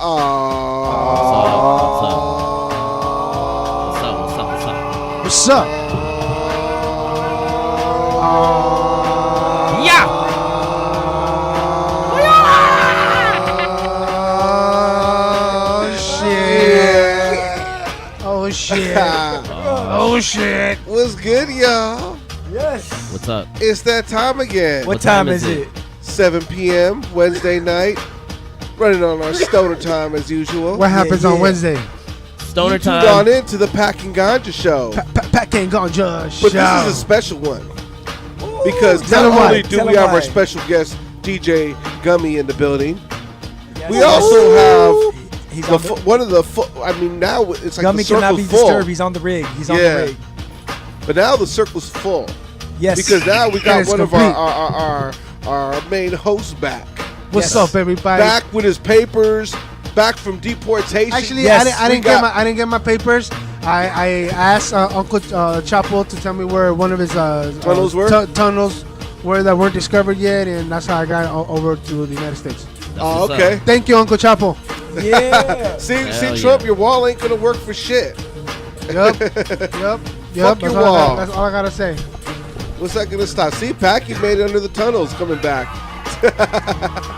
What's up? Yeah. Oh shit. What's good, y'all? Yes. What's up? It's that time again. What time is it? 7 p.m. Wednesday night. Running on our stoner time as usual. What happens on Wednesday? Stoner Tuned time. on into the Pack and Ganja show. Pack and Ganja show. But this is a special one. Because not only do we have our special guest, DJ Gummie, in the building, we also have one of the, I mean, now it's like Gummie the circle's cannot be full. disturbed. He's on the rig. He's on the rig. But now the circle's full. Yes. Because now we got one complete. of our main hosts back. What's up, everybody? Back with his papers. Back from deportation. Actually, I didn't get my papers. I asked Uncle Chapo to tell me where one of his tunnels were. Tunnels were that weren't discovered yet, and that's how I got over to the United States. Oh, okay. Thank you, Uncle Chapo. Yeah. see, Trump, your wall ain't gonna work for shit. Yep. Fuck your wall. That's all I gotta say. What's that gonna stop? See, Pac, you made it under the tunnels coming back.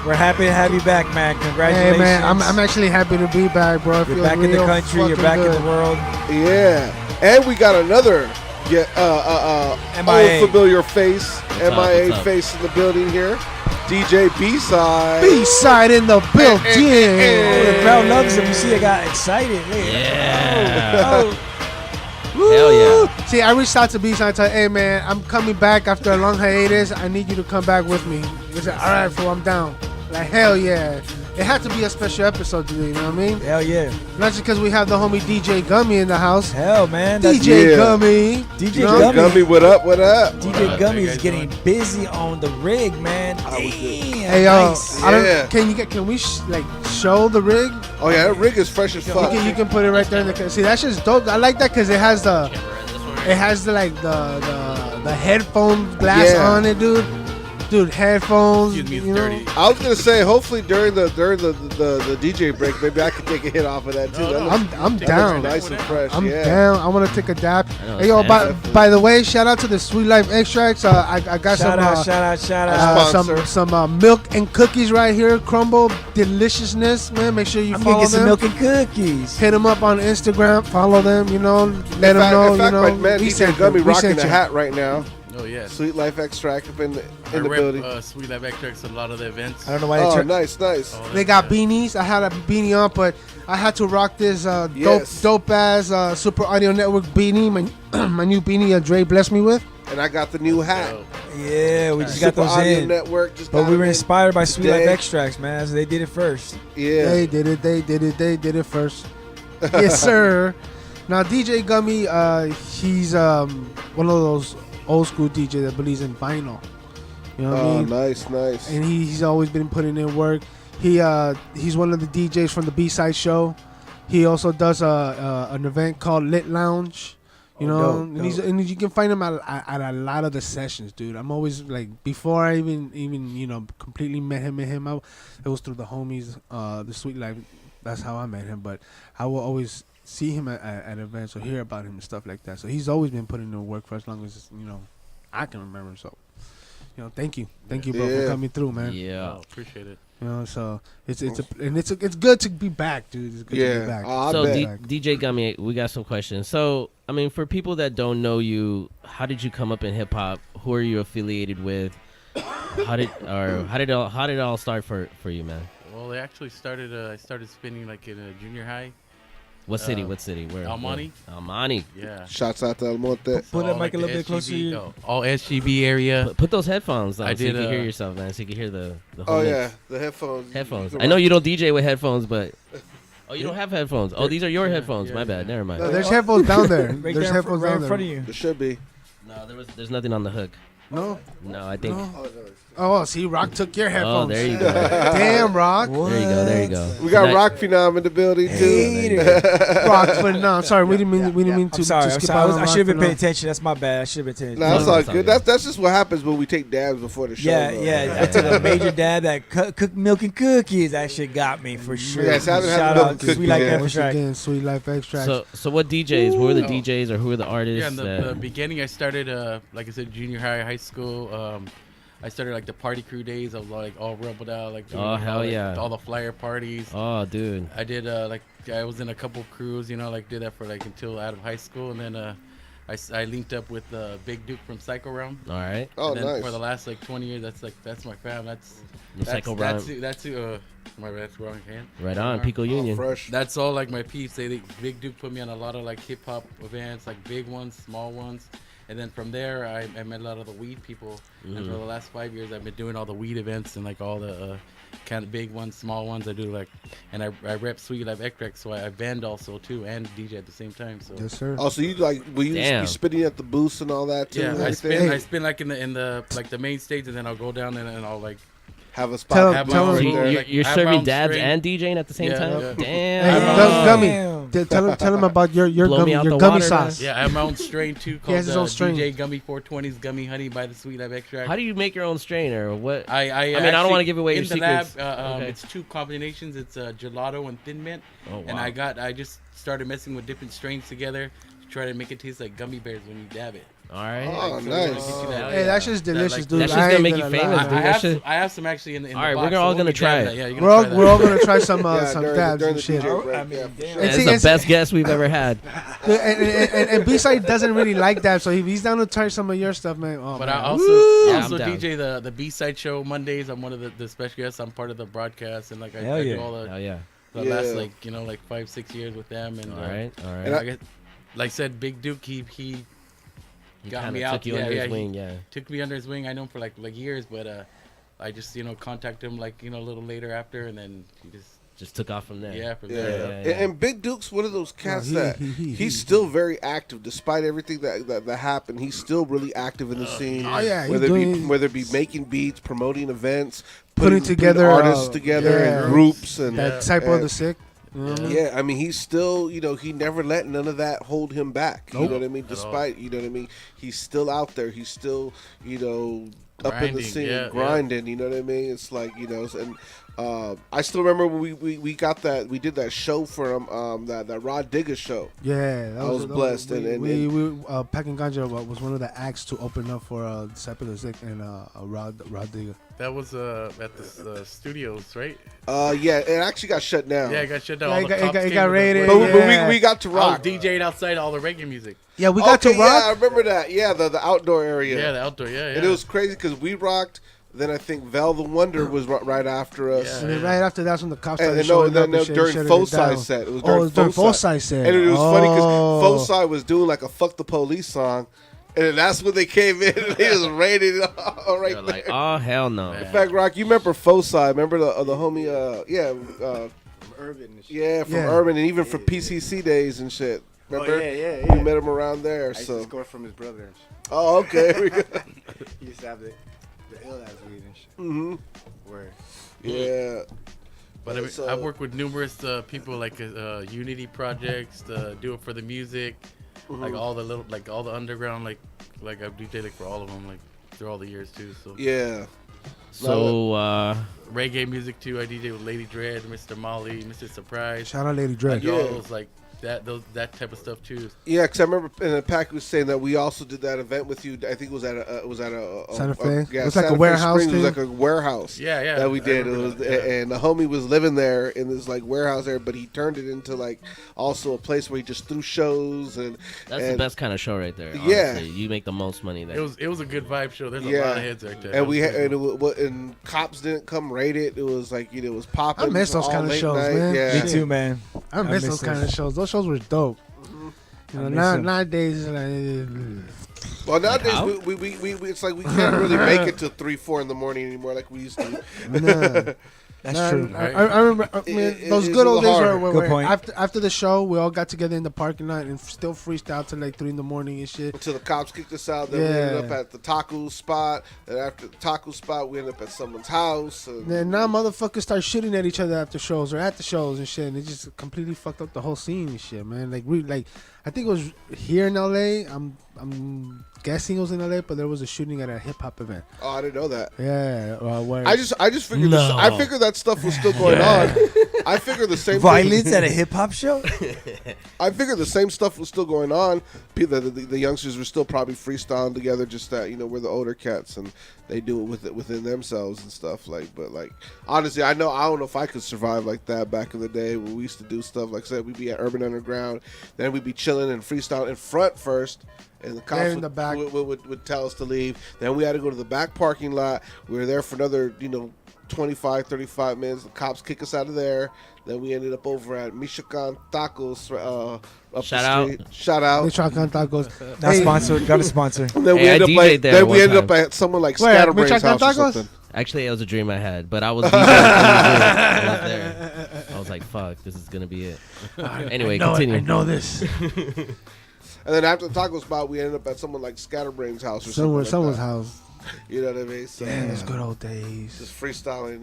We're happy to have you back, man. Congratulations. Hey, man, I'm actually happy to be back, bro. You're back in the country. You're back in the world. Yeah, and we got another old familiar face, MIA face in the building here. DJ B-Side. B-Side in the building. The crowd loves him. You see, I got excited. Yeah. Hell yeah. See, I reached out to B-Side and told him, hey, man, I'm coming back after a long hiatus. I need you to come back with me. He said, all right, fool, I'm down. Like, hell yeah. It had to be a special episode today, you know what I mean? Hell yeah. Not just because we have the homie DJ Gummie in the house. Hell, man. DJ Gummie. DJ Gummie, what up, what up? DJ Gummie is getting busy on the rig, man. Hey, yo, nice. Can we show the rig? Oh, yeah, that rig is fresh as fuck. You can put it right there in the. See, that's just dope. I like that because it has the headphone glass on it, dude. Dude, headphones. Excuse me, it's dirty. I was gonna say, hopefully during the DJ break, maybe I could take a hit off of that too. No. I'm down. Nice and fresh. I'm down. I want to take a dab. Hey, yo, by the way, shout out to the Sweet Life Extracts. I got shout out. some milk and cookies right here. Crumble deliciousness, man. Make sure you follow get them. some milk and cookies. Hit them up on Instagram. Follow them. You know, let them know. In fact, my man we DJ sent Gummie you. We rocking sent the you. hat right now. Oh yeah. Sweet Life Extract up in the rep, building. Sweet Life Extracts at a lot of the events. I don't know why Oh, they nice. They got beanies. I had a beanie on, but I had to rock this dope ass Super Audio Network beanie. My new beanie Dre blessed me with. And I got the new hat. Yeah, we just Super got those Audio in. Network just But got we were them inspired by Sweet Life today. Extracts, man. So they did it first. Yeah. They did it first. Yes, sir. Now DJ Gummie, he's one of those old school DJ that believes in vinyl. You know what I mean? Nice. And he's always been putting in work. He's one of the DJs from the B-Side show. He also does an event called Lit Lounge. You know, and you can find him at a lot of the sessions, dude. I'm always like, before I even completely met him, it was through the homies, the Sweet Life. That's how I met him. But I will always see him at events or hear about him and stuff like that. So he's always been putting in work for as long as I can remember. So thank you, bro, for coming through, man. Yeah, appreciate it. So it's good to be back, dude. It's good to be back. So DJ Gummie, we got some questions. So I mean, for people that don't know you, how did you come up in hip hop? Who are you affiliated with? How did it all start for you, man? Well, it actually started. I started spinning like in a junior high. What city? Where? Almani. Almani. Yeah. Shouts out to El Monte. Put that mic a little bit closer to you. All SGB area. Put those headphones on so you can hear yourself, man. So you can hear the whole Oh mix. yeah, the headphones. Headphones. I know you don't DJ with headphones, but you don't have headphones. Oh, these are your headphones. My bad. Never mind. No, there's headphones down there. Right There's there headphones right down in there. front of you. There should be. No, there's nothing on the hook. No. No, I think. No. Oh, no, it's Oh, see, Rock took your Oh, headphones. there you go. Damn, Rock. There you go. We got That- Rock Phenom in the building too. Rock, but no, sorry, we didn't mean to. I'm sorry. to I'm skip sorry. out on I Rock should have been Phenom. paying attention. That's my bad. I should have been paying No, attention. that's all That's all good. good. That's just what happens when we take dabs before the show. Yeah, though. yeah. I took a major dab that cooked milk and cookies. That shit got me for sure. Yes, I haven't had Shout milk out and to cookies Sweet Life yet. Once Extract. again, Sweet Life Extract. So what DJs? Who are the DJs or who are the artists? Yeah, in the that- beginning, I started, like I said, junior high school. I started like the party crew days. I was like all rebelled out, like doing, Oh, hell like, yeah. all the flyer parties. Oh, dude. I did like I was in a couple crews, like did that for like until out of high school, and then I linked up with Big Duke from Psycho Realm. All right. Oh, And then nice. for the last like 20 years, that's my fam. That's Psycho that's Realm. that's that's wrong hand. Right on. Wrong. Pico Oh, Union. fresh. That's all like my peeps. Big Duke put me on a lot of like hip hop events, like big ones, small ones. And then from there, I met a lot of the weed people. And for the last 5 years, I've been doing all the weed events and like all the kind of big ones, small ones. I do like, and I rep Sweet Life Extract, so I band also too and DJ at the same time. So Yes, sir. Oh, so you like will you Damn. be spitting at the booths and all that too? yeah, and I everything? spin like in the like the main stage, and then I'll go down and I'll like have a Tell spot. him- have tell my him- own So little, you're, like, you're I have my serving own dabs string. and DJing at the same Yeah, time? yeah. Damn. Hey, Oh. Gummy, tell him about your Blow me gummy, out your the gummy water, sauce. Yeah, I have my own strain too called has his own strain. DJ Gummy 420s Gummy Honey by the Sweet Life Extract. How do you make your own strain or what? I mean, I don't wanna give away in your the secrets. lab. Okay. It's two combinations. It's gelato and thin mint. Oh, wow. And I just started messing with different strains together to try to make it taste like gummy bears when you dab it. All right. Oh, So nice. it gets you that- Hey, that shit's that, delicious, like- dude. That shit's I gonna ain't make you gonna famous, lie. dude. I That have shit- some, I have some actually in the All right, box, we're so all we'll gonna be dabbing try that. it. Yeah, you're gonna try that. We're all gonna try some Yeah, some during dabs the and shit. DJ break, I mean, yeah. damn. That's see, the it's- best guest we've ever had. Dude, and B-side doesn't really like that, so if he's down to try some of your stuff, man. Oh, But man. I also Yeah, I'm also down. DJ the B-side show Mondays. I'm one of the special guests. I'm part of the broadcast, and like I Hell do yeah. all Oh yeah. the Yeah. last like 5-6 years with them. And All right. All right. And I guess, like I said, Big Duke he He got kinda me out. took you Yeah, under yeah, his he- wing. Yeah. took me under his wing. I know him for like years, but I just contacted him like a little later after, and then he Just took off from there. yeah from Yeah. there. Yeah, yeah. And Big Duke's one of those cats he- that he- he's still very active despite everything that happened. He's still really active in the scene. Oh, yeah, he's whether it be making beats, promoting events, Putting together, artists together yeah. in groups and that type of the sick. You know what I mean? yeah, I mean, he's still, he never let none of that hold him back. You know what I mean? Despite, you know what I mean? He's still out there. He's still, up in the Grinding, scene, yeah, grinding. You know what I mean? It's like, and I still remember when we got that, we did that show for him, that Rod Digger show. Yeah, that I was blessed, We Packing Ganja was one of the acts to open up for Disciple Sick and Rod Digger. That was at the studios, right? Yeah, it actually got shut down. Yeah, it got shut down. Yeah, All it the got- it cops got- it came got to the- raided, But, yeah. we got to I rock. was DJing outside all the reggae music. Yeah, we got to Yeah, I rock. remember that. Yeah, the outdoor area. Yeah, the outdoor. Yeah, yeah. And it was crazy because we rocked. Then I think Val the Wonder was right after us. Yeah. And then right after that's when the cops And started then, showing up then and shit, during shutting it Foci down. set. It was Oh, it was during Foci. Foci set. And it was funny Oh. because Foci was doing like a "fuck the police" song, and then that's when they came in and they just raided it all right They're there. like, oh hell no. In fact, Rock, you remember Foci? Remember the homie? Urban and shit. Yeah, from Yeah. Urban and even from PCC days and shit. Remember? Oh, yeah. We met him around there. I used to So. score from his brother and shit. Oh, okay. Here we go. He used to have the ill ass weed and shit. hmm Where Yeah. But I mean, So- I've worked with numerous people like Unity projects, Do It for the Music, like all the underground, like I've DJed for all of them, like through all the years too. So Yeah. So reggae music too. I DJ with Lady Dread, Mr. Molly, Mr. Surprise. Shout out Lady I Dread. do all Yeah. those like that type of stuff too. Yeah, because I remember in the pack was saying that we also did that event with you. I think it was at a Santa Fe? yeah, It was like a Santa Fe warehouse Springs. It was too? like a warehouse. Yeah, That we I did. It remember was, that, yeah. and the homie was living there in this like warehouse there, but he turned it into like also a place where he just threw shows and that's the best kind of show right there. Yeah. Honestly. You make the most money there. It was a good vibe show. There's Yeah. a lot of heads right there. and we had and cops didn't come raid it. It was like it was popping. I miss those all kind of late shows, night. man. Yeah. Me too, man. I miss those kind of shows. Those shows were dope. You know, miss them. nowadays, like, Well, nowadays out? we it's like we can't really make it till 3-4 in the morning anymore like we used to. nah. That's true. I remember those good old days where Good point. after the show, we all got together in the parking lot and still freestyle till like 3 in the morning and shit. Until the cops kicked us out. Then we ended up at the taco spot. And after the taco spot, we ended up at someone's house. And Then now motherfuckers start shooting at each other after shows or at the shows and shit. And it just completely fucked up the whole scene and shit, man. Like I think it was here in LA. I'm guessing it was in LA, but there was a shooting at a hip hop event. Oh, I didn't know that. Yeah, where I just figured I figured that stuff was still going on. I figured the same Violence at a hip hop show. I figured the same stuff was still going on. The youngsters were still probably freestyling together. Just that we're the older cats and they do it within themselves and stuff But honestly, I don't know if I could survive like that back in the day when we used to do stuff. Like I said, we'd be at Urban Underground, then we'd be chilling and freestyling in front first. And the cops would tell us to leave. Then we had to go to the back parking lot. We were there for another, 25, 35 minutes. The cops kick us out of there. Then we ended up over at Michoacan Tacos up Shout the street. Shout out. Michoacan Tacos. Not sponsored. Got a sponsor. And then we ended up at someone like Scatterbrain's house or something. Actually, it was a dream I had, but I was DJing. I was there. I was like, fuck, this is going to be it. Anyway, continue. I know this. And then after the taco spot, we ended up at someone like Scatterbrain's house or someone's house. You know what I mean? So, Damn, those good old days. Just freestyling,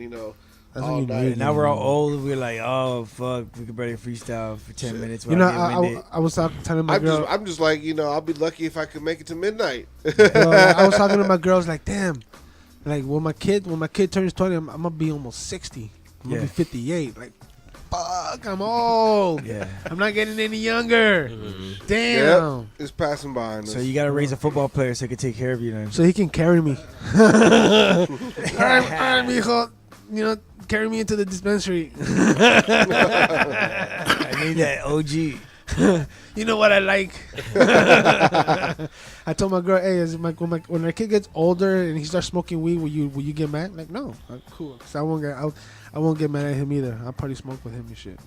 That's all what you night. need. Now we're all old. We're like, oh fuck, we could barely freestyle for 10 minutes. I was telling my girl. I'm just like, I'll be lucky if I could make it to midnight. I was talking to my girls like, damn, like when my kid turns 20, I'm gonna be almost 60. I'm gonna be 58. Like, fuck, I'm old. Yeah. I'm not getting any younger. Mm-hmm. Damn. Yep, it's passing by. So you gotta raise a football player so he can take care of you then. So he can carry me. all right, mijo. Carry me into the dispensary. I need that OG. You know what I like. I told my girl, hey, when my kid gets older and he starts smoking weed, will you get mad? Like, no, cool. Cause I won't get mad at him either. I'll probably smoke with him and shit.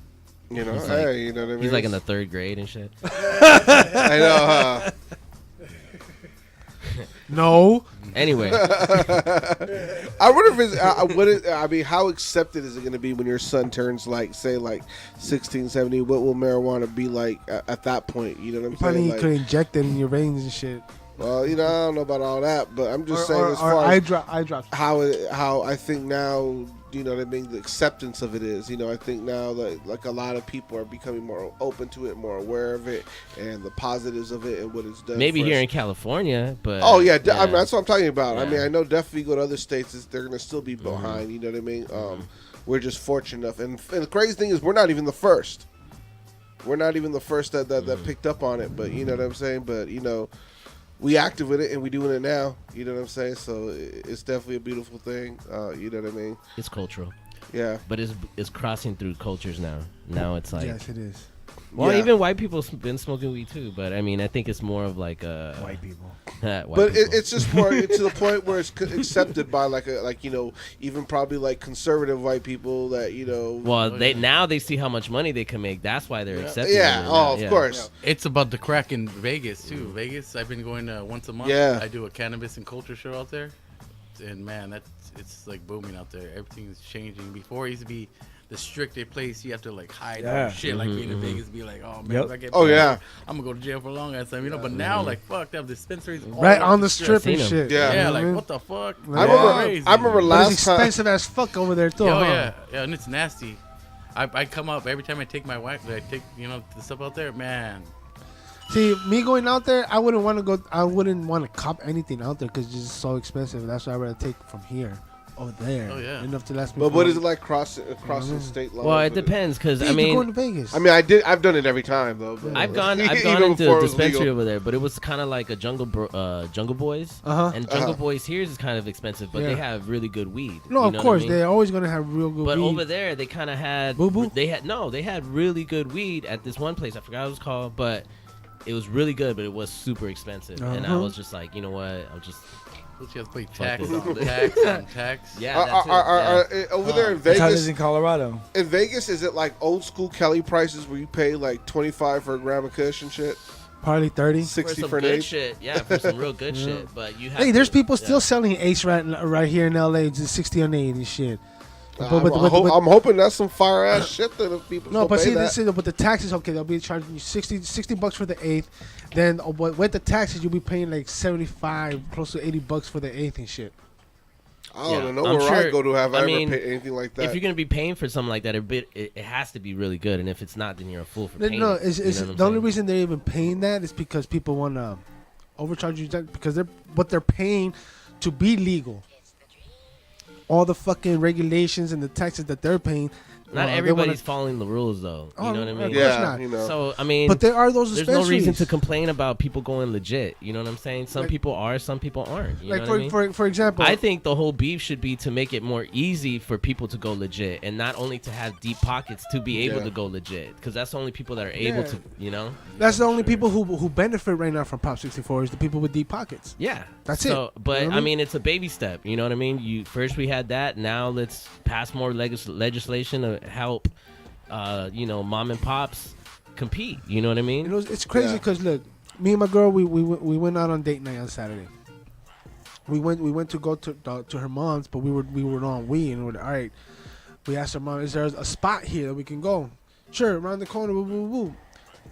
You know He's what I mean? He's like in the 3rd grade and shit. I know. No. Anyway, I wonder if how accepted is it going to be when your son turns like 16, 17? What will marijuana be like at that point? You know what I'm saying? Probably could inject it in your veins and shit. Well, I don't know about all that, but I'm just saying as far eye as drops. how I think now, you know what I mean, the acceptance of it is. I think now that like a lot of people are becoming more open to it, more aware of it, and the positives of it and what it's done. maybe for here us. in California, but I mean, that's what I'm talking about. Yeah. I mean, I know definitely go to other states, they're gonna still be behind. You know what I mean? We're just fortunate enough, and the crazy thing is, we're not even the first. We're not even the first that picked up on it. But you know what I'm saying? But we active with it and we doing it now. You know what I'm saying? So it's definitely a beautiful thing. You know what I mean? it's cultural. Yeah. But it's crossing through cultures now. Now it's like, Yes, it is. well, Yeah. even white people been smoking weed too. But I mean, I think it's more of like White people. It's just more to the point where it's accepted by even probably like conservative white people that Well, they see how much money they can make. That's why they're accepting. Yeah. it Oh, now. of course. It's about the crack in Vegas too. Vegas, I've been going once a month. Yeah. I do a cannabis and culture show out there, and man, it's like booming out there. Everything's changing. Before it used to be the stricter place, you have to like hide all shit. Like being in Vegas, be like, oh man, if I get yeah. I'm gonna go to jail for a long ass time, But now, like, fuck, they have dispensaries all Right over on the strip and Seen 'em. shit. Yeah. Yeah, You know like what I mean? what the fuck? I remember But last it's time. expensive as fuck over there too. Oh huh? yeah, and it's nasty. I come up every time I take my wife. I take the stuff out there, man. See, me going out there, I wouldn't want to go. I wouldn't want to cop anything out there because it's just so expensive. That's why I'd rather take from here over there. Oh, yeah. Enough to last me. But for what is it like crossing state lines? Well, it with depends because Hey, I you're mean, going to Vegas. I mean, I've done it every time though. But I've gone even into before a it was dispensary legal. over there, but it was kind of like a Jungle Boys. And Jungle Boys here is kind of expensive, but they Yeah. have really good weed. no, You of know course what I mean? they're always gonna have real good But weed. over there, they kind of had Boo Boo? They had really good weed at this one place. I forgot what it was called, but it was really good. But it was super expensive, and I Uh-huh. was just like, you know what? I'm just She has to pay Fuck tax this. on tax on tax. yeah. That's it. Over there in That's how it is Vegas, in Colorado. is it like old school Kelly prices where you pay like $25 for a gram of kush and shit, Probably 30. For 60 some for an good eighth? shit, yeah, for some real good shit. But you have Hey, there's to- people yeah. still selling Ace right here in LA, just 60 on 8 and shit. I'm hoping that's some fire ass shit that if people. No, but pay see, that. but the taxes, okay, they'll be charging you $60 for the eighth. Then with the taxes, you'll be paying like 75, close to $80 for the eighth and shit. I don't Yeah, know I'm where I sure- go to have I ever mean, paid anything like that. If you're gonna be paying for something like that, it has to be really good. And if it's not, then you're a fool for paying. No, it, it's you know what I'm the only saying? reason they're even paying that is because people want to overcharge you because they're paying to be legal. All the fucking regulations and the taxes that they're paying. Not they everybody's wanna- following the rules, though. You know what I of mean? course yeah, not. you know. So I mean, But there are those there's no reason dispensaries. to complain about people going legit. You know what I'm saying? Some Like- people are, some people aren't. You Like know what I mean? for example, I think the whole beef should be to make it more easy for people to go legit, and not only to have deep pockets to be able Yeah. to go legit, because that's the only people that are able Yeah. to, you know. that's the only people who benefit right now from Prop 64 is the people with deep pockets. Yeah, That's so, it. But You know what I I mean? mean, it's a baby step. You know what I mean? First we had that. Now let's pass more legislation to help, mom and pops compete. You know what I mean? You know, it's crazy Yeah. because look, me and my girl, we went out on date night on Saturday. We went to go to her mom's, but we were on weed and we're like, all right. We asked her mom, is there a spot here that we can go? Sure, around the corner. Woo, woo, woo.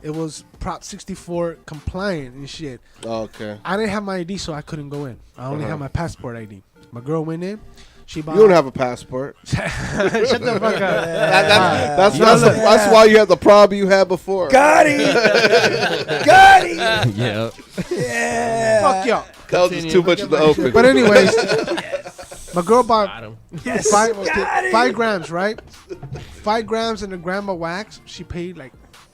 It was Prop 64 compliant and shit. Oh, okay. I didn't have my ID, so I couldn't go in. I only had my passport ID. My girl went in. She bought. You don't have a passport. Shut the fuck up. That's why you had the problem you had before. Got it. Got it. Yeah. Yeah. Fuck y'all. That was just too much in the open. But anyways, my girl bought Got him. Yes. five, Got it. 5 grams, right? 5 grams and a gram of wax. She paid like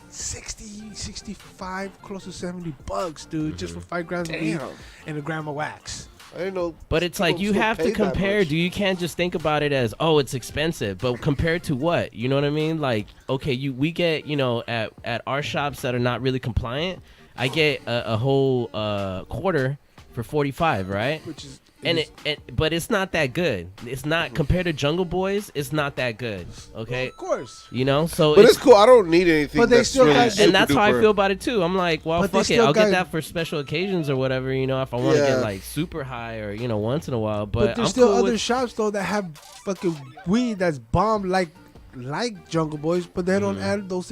60, 65, close to $70, dude, just for 5 grams of weed Damn. and a gram of wax. I didn't know. But it's like people you still have to pay that compare. much. Do you can't just think about it as, oh, it's expensive, but compared to what? You know what I mean? Like, okay, we get, at our shops that are not really compliant, I get a whole quarter for 45, right? Which is But it's not that good. It's not compared to Jungle Boys. It's not that good. Okay, of course. so But it's cool. I don't need anything. But they that's still really got- and that's how I super-duper. feel about it too. I'm like, well, But they fuck it. still I'll get got- that for special occasions or whatever. If I want to Yeah. get like super high or once in a while. But But there's I'm still cool other with- shops though that have fucking weed that's bomb like Jungle Boys, but they don't add those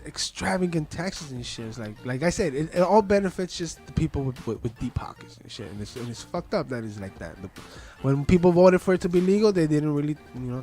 extravagant taxes and shit. It's like I said, it all benefits just the people with deep pockets and shit, and it's fucked up that it's like that. When people voted for it to be legal, they didn't really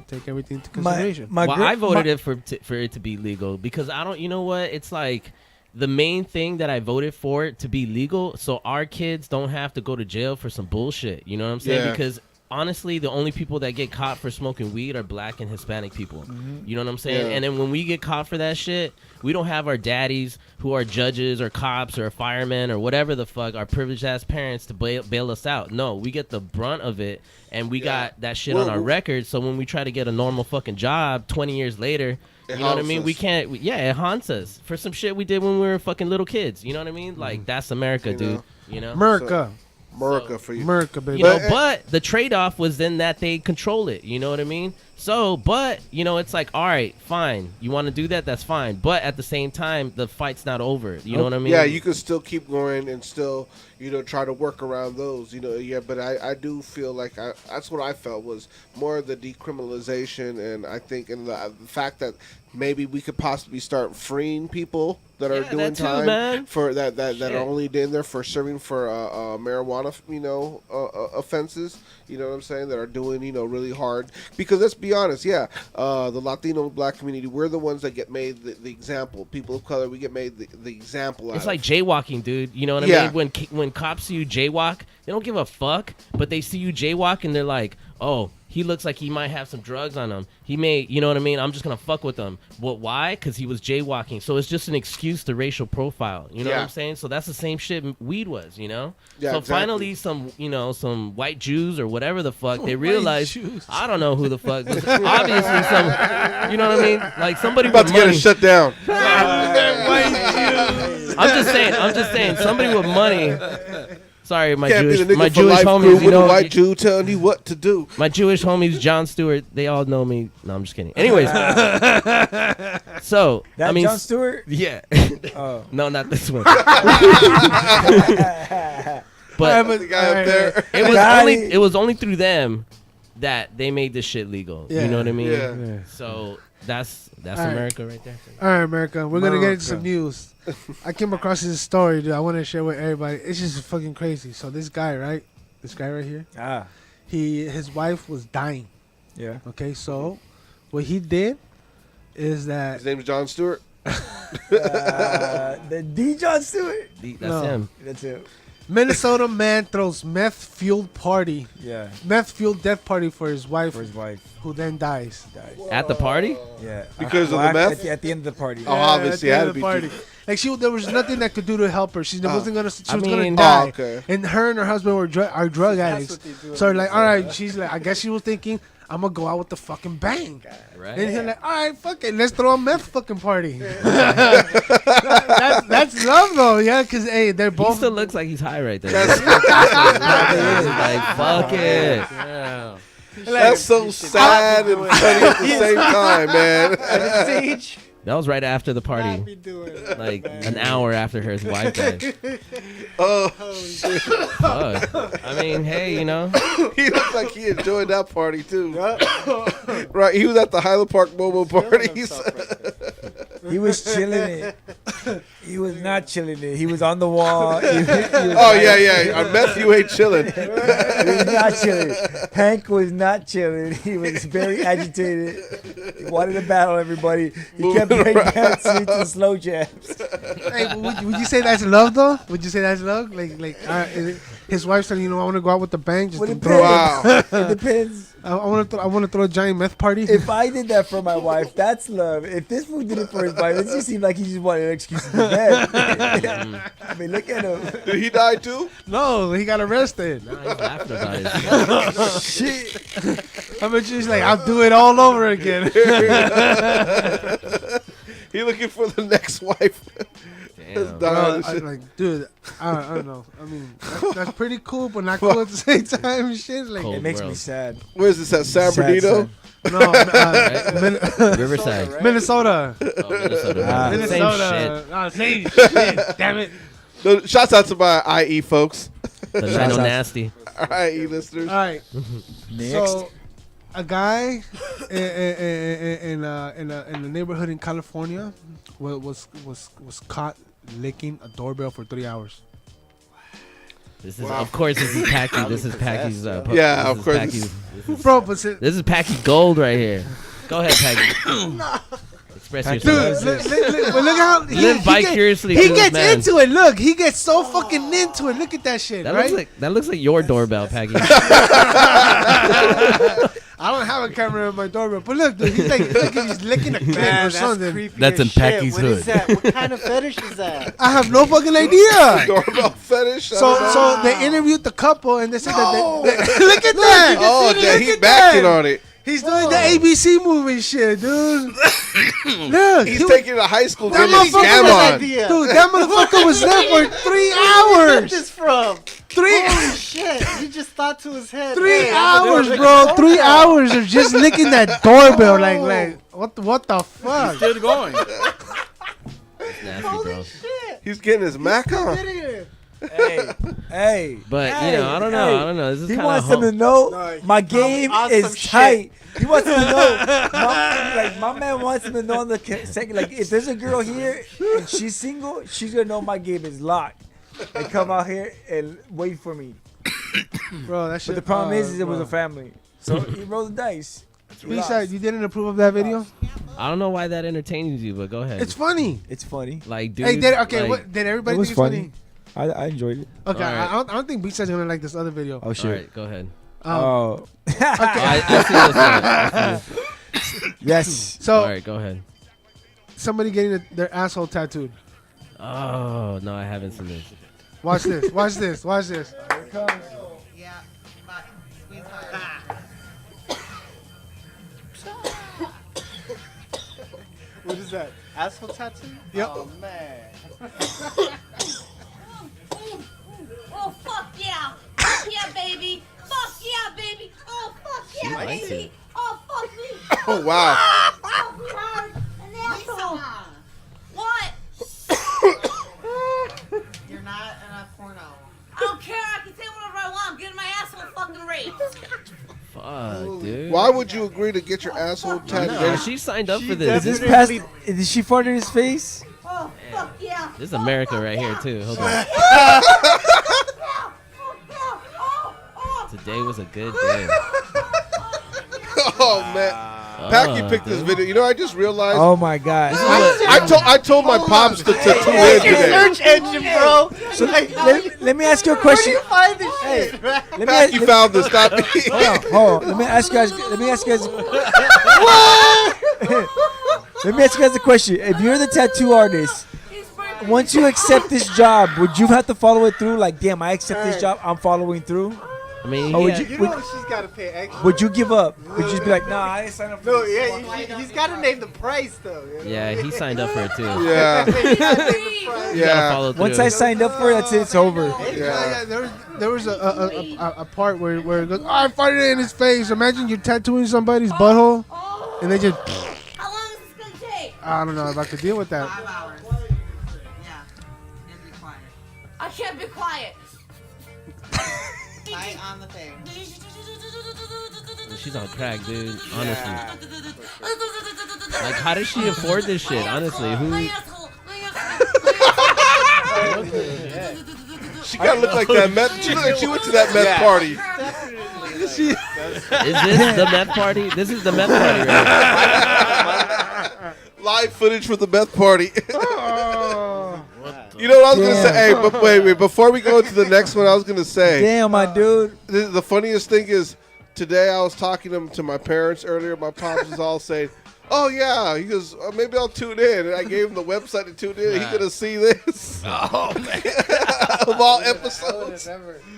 take everything into consideration. Well, I voted it for it to be legal because I don't. You know what? It's like the main thing that I voted for it to be legal, so our kids don't have to go to jail for some bullshit. You know what I'm saying? Yeah. Because honestly, the only people that get caught for smoking weed are black and Hispanic people. You know what I'm saying? Yeah. And then when we get caught for that shit, we don't have our daddies who are judges or cops or firemen or whatever the fuck, our privileged ass parents to bail us out. No, we get the brunt of it, and we got that shit on our record. So when we try to get a normal fucking job 20 years later, you know what I mean? We can't. It haunts us for some shit we did when we were fucking little kids. You know what I mean? Like that's America, dude. You know? America, America for you. America, baby. But the trade-off was then that they control it. You know what I mean? So, but it's like, all right, fine. You want to do that? That's fine. But at the same time, the fight's not over. You know what I mean? Yeah, you can still keep going and still, try to work around those. But I do feel like that's what I felt was more of the decriminalization, and I think in the fact that maybe we could possibly start freeing people that are doing that too, time man. for that Shit. are only in there for serving for marijuana, offenses. You know what I'm saying? That are doing really hard. Because let's be honest, the Latino black community, we're the ones that get made the example. People of color, we get made the example. It's out like of. jaywalking, dude. You know what I Yeah. mean? When cops see you jaywalk, they don't give a fuck, but they see you jaywalk and they're like, oh, he looks like he might have some drugs on him. He may, you know what I mean? I'm just going to fuck with him. But why? Because he was jaywalking. So it's just an excuse to racial profile. You know what I'm saying? So that's the same shit weed was, Yeah, so exactly. finally some white Jews or whatever the fuck, they realized, I don't know who the fuck, but obviously some, you know what I mean? Like somebody About with to get money. it shut down. I'm just saying, somebody with money. Sorry, my Can't be the nigga for Jewish life crew homies, with a white Jew telling you what to do. my Jewish homies, John Stewart, they all know me. No, I'm just kidding. Anyways, so That I mean, John Stewart? yeah, Oh. no, not this one. But The guy up there. it was only through them that they made this shit legal. Yeah. You know what I mean? Yeah. So that's right. America right there. All right, America. We're gonna get into some America. news. I came across this story, dude. I want to share with everybody. It's just fucking crazy. So this guy, right? This guy right here. His wife was dying. Yeah. Okay, so what he did is that His name's John Stewart. The D. John Stewart. That's No. him. That's it. Minnesota man throws meth-fueled death party for his wife, For his wife. who then dies. At the party? Yeah. Because of the meth? At the end of the party. Oh, obviously, at it the had to end be of the party. Like there was nothing that could do to help her. She wasn't gonna. She I was gonna mean- die. Oh, okay. And her and her husband are drug addicts. what they do So in like, all right, she's like, I guess she was thinking, I'm gonna go out with the fucking bang. Right. And he's like, all right, fuck it, let's throw a meth fucking party. that's love though, yeah, because hey, they're He both. still looks like he's high right there. That's, like, fuck it. Yeah. that's so sad and funny at the same time, man. Siege. That was right after the party. Be doing it. Like an hour after his wife died. Oh, Fuck. I mean, hey, you know. he looked like he enjoyed that party too. Right, he was at the Highland Park Momo parties. He was chilling it. He was not chilling it. He was on the wall. He was Oh yeah. On meth, you ain't chilling. He was not chilling. Hank was not chilling. He was very agitated. He wanted to battle everybody. He kept breaking out seats and slow jabs. Hey, would you say that's love though? Would you say that's love? Like his wife said, I want to go out with the bang, just Well, to it throw. Wow. It depends. I want to throw a giant meth party. If I did that for my wife, that's love. If this fool did it for his wife, it just seemed like he just wanted an excuse to be dead. I mean, look at him. Did he die too? No, he got arrested. Nah, he's laughing about it. Shit. I mean, she's like, I'll do it all over again. He looking for the next wife. Damn. Well, like, dude, I don't know. I mean, that's pretty cool, but not cool at the same time. Shit, like, Cold. It makes Bro. me sad. Where is this at San Sad, Bernardino? sad. no, Riverside. Minnesota. Oh, Minnesota. Ah. Same Minnesota. shit. Oh, same shit. Damn it. No, shouts out to my IE folks, The Dino Nasty. IE listeners. All right. Next. So, a guy in a neighborhood in California was caught licking a doorbell for 3 hours. This is, of course, this is Packy. This is Packy's. Yeah, this of is course Packy's- Bro, but see, This is Packy Gold right here. Go ahead, Packy. Express dude, yourself. look how Live vicariously he through this gets man. into it. Look, he gets so fucking into it. Look at that shit, That right? looks like your doorbell, Packy. I don't have a camera in my doorbell, but look, dude, he's licking a clit or That's something. creepy That's as in shit. Packy's What is hood. that? What kind of fetish is that? I have no fucking idea. Doorbell fetish. I So don't know. so they interviewed the couple and they said that look at that. Oh, Look yeah, he at backing that. on it. He's doing the ABC movie shit, dude. Look, He's dude, taking it to high school, that getting his motherfucker scam was on. idea. dude, that motherfucker was there for 3 Where did hours. this from? Holy Holy shit! He just thought to his head. 3 hey, hours, bro. 3 hours of just licking that doorbell. Like what the fuck? Still going. Nasty, bro. Holy shit! He's getting his Mac on. Hey. But hey, you know, I don't know. hey. I don't know. This is He kind wants of them to know No, my game on is some shit. tight. He wants them to know. My man wants them to know on the second. Like, if there's a girl here and she's single, she's gonna know my game is locked. And come out here and wait for me. Bro, that shit. But the problem is it was a family. So he rolled the dice. He lost. Besides, you didn't approve of that video? I don't know why that entertains you, but go ahead. It's funny. It's funny. Like, dude. Hey, did like, did everybody It was think it's funny? I enjoyed it. Okay, Alright. I don't think B-Side's gonna like this other video. Oh all shit. right, go ahead. Oh. Okay. I see this one. Yes. So All right, go ahead. somebody getting their asshole tattooed. Oh no, I haven't seen this. Watch this. Watch this. Watch this. Yeah, but sweetheart. What is that? Asshole tattoo? Yep. Oh man. Oh, fuck yeah. Fuck yeah, baby. Fuck yeah, baby. Oh, fuck yeah, likes baby. it. Oh, fuck me. Oh, wow. Oh, sweetheart. An asshole. What? You're not in a porno. I don't care. I can say whatever I want. I'm getting my asshole fucking raped. Fuck. dude. Why would you agree to get your asshole tattooed? No, she signed up for Is this. this past? Did she fart in his face? Oh, fuck yeah. This is America right here too. Hold on. Today was a good day. Oh man, Packy picked this dude. video. You know, I just realized. Oh my god. I told my pops to tune in today. Search engine, bro. So let me ask you a question. Where do you find this shit, man? Let me Packy found this, not me. Hold on. Let me ask you guys. Let me ask you guys a question. If you're the tattoo artist, once you accept this job, would you have to follow it through? Like, damn, I accept this job. I'm following through. I mean, Oh, would yeah, you- You know she's got to pay extra. Would you give up? Would you just be like, nah, I ain't sign up for No, this. yeah, he's got to name the price, though. You know? yeah, he signed up for it too. Yeah, He gotta name the price. You gotta yeah. follow through. Once I signed up for it, that's it. It's over. Yeah. There was a part where it goes, oh, I farted in his face. Imagine you're tattooing somebody's butthole, and they just, How long is this gonna take? I don't know if I could deal with that. 5 hours. Yeah. And be quiet. I can't be quiet. Right on the thing. She's on crack, dude. Honestly, like, how does she afford this shit? Honestly, who? My asshole. My asshole. She gotta look like that meth. She looked like she went to that meth party. Is this the meth party? This is the meth party, right? Live footage for the meth party. You know what I was gonna say? Hey, but wait. Before we go to the next one, I was gonna say. Damn, my dude. The funniest thing is, today I was talking to my parents earlier. My pops was all saying, "Oh yeah," he goes, "Maybe I'll tune in." And I gave him the website to tune in. He gonna see this. Oh man! Of all episodes.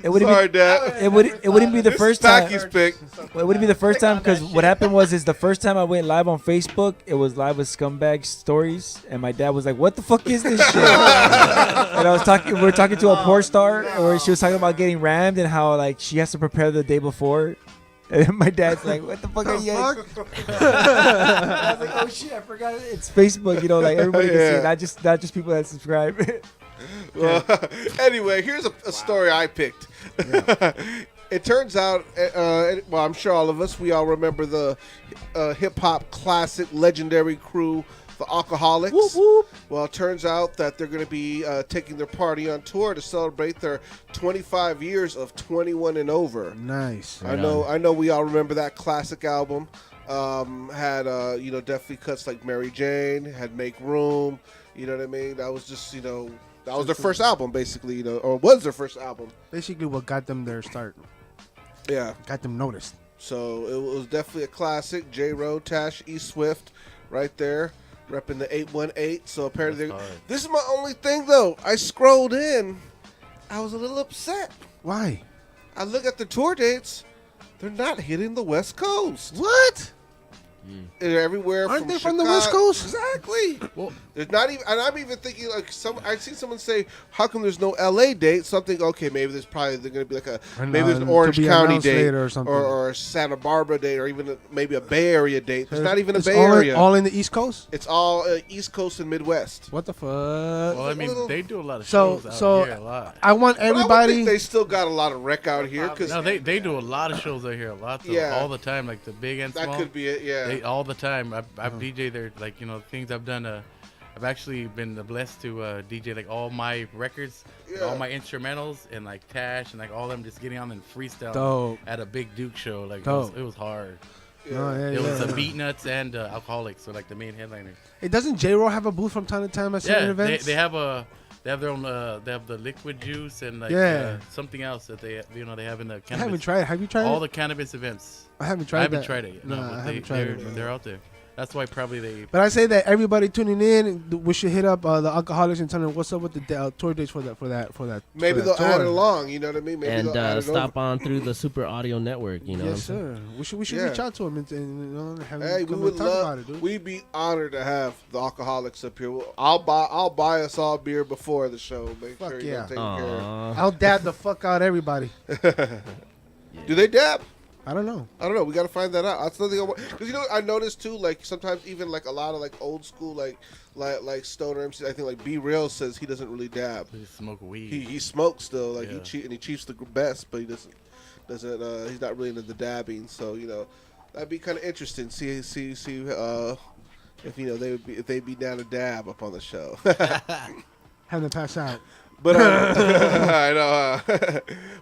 It wouldn't Sorry, be. Dad. It wouldn't be the first time. Packy's pick. It wouldn't be the first time because what happened was the first time I went live on Facebook, it was live with Scumbag Stories, and my dad was like, "What the fuck is this shit?" And we were talking to a porn star where she was talking about getting rammed and how like she has to prepare the day before. And my dad's like, "What the fuck are you?" I was like, "Oh shit, I forgot it's Facebook." You know, like everybody can see it, not just people that subscribe. Well, anyway, here's a story I picked. It turns out, well, I'm sure all of us, we all remember the hip-hop classic legendary crew, the Alcoholics. Whoop, whoop. Well, it turns out that they're going to be taking their party on tour to celebrate their 25 years of 21 and over. Nice. I know we all remember that classic album. Had definitely cuts like Mary Jane, had Make Room, you know what I mean? That was just, that was their first album, basically, or was their first album. Basically, what got them their start, Yeah. got them noticed. So it was definitely a classic. J-Ro, Tash, E. Swift, right there, repping the 818. So apparently, this is my only thing though. I scrolled in, I was a little upset. Why? I look at the tour dates, they're not hitting the West Coast. What? They're everywhere. Aren't from they from the Chicago. West Coast? Exactly. Well, there's not even, and I'm even thinking like I've seen someone say, "How come there's no LA date?" Something. Okay, maybe there's probably going to be like maybe there's an Orange to be County announced date later or something. or a Santa Barbara date, or even maybe a Bay Area date. There's not even a It's Bay all Area. all in the East Coast. It's all East Coast and Midwest. What the fuck? Well, I mean, little- they do a lot of So- shows out so- here a lot. I want But I would everybody. think they still got a lot of rec out here because No, they do a lot of shows out here a lot, though. Yeah. All the time, like the big and small. that could be it. Yeah. They all the time. I've DJ there, like things I've done. I've actually been blessed to DJ like all my records, like, all Yeah. my instrumentals, and like Tash and like all them just getting on and freestyle Dope. at a Big Duke show. Like Dope. it was hard. No, yeah, It was yeah. Beat Nuts and Alcoholics, so like the main headliners. Hey, doesn't J-Ro have a booth from time to time at certain Yeah, events? they have their own. They have the liquid juice and like Yeah. something else that they they have in the I cannabis. haven't tried it. Have you tried all it? the cannabis events. I haven't tried I haven't that. tried it yet. No, but I haven't tried it. They're out there. That's why probably they. But I say that everybody tuning in, we should hit up the Alcoholics and tell them what's up with the tour dates for that. Maybe for they'll that add tour. it along. You know what I mean? Maybe And they'll add it stop over. on through the Super Audio Network. You know. Yes, what I'm saying? sir. We should Yeah. reach out to them and have Hey, them we come would and talk about it, love. dude. We'd be honored to have the Alcoholics up here. I'll buy us all beer before the show. Make Fuck sure yeah. you're taking care of. Aw. I'll dab the fuck out everybody. Do they dab? I don't know. I don't know. We got to find that out. That's nothing. Because I noticed too. Like sometimes even like a lot of like old school like stoner MCs. I think like B Real says he doesn't really dab. They smoke weed. He smokes still. Like Yeah. he cheats the best, but he doesn't. He's not really into the dabbing. So That'd be kind of interesting. See, if they'd be down to dab up on the show. Have them pass out. But I know.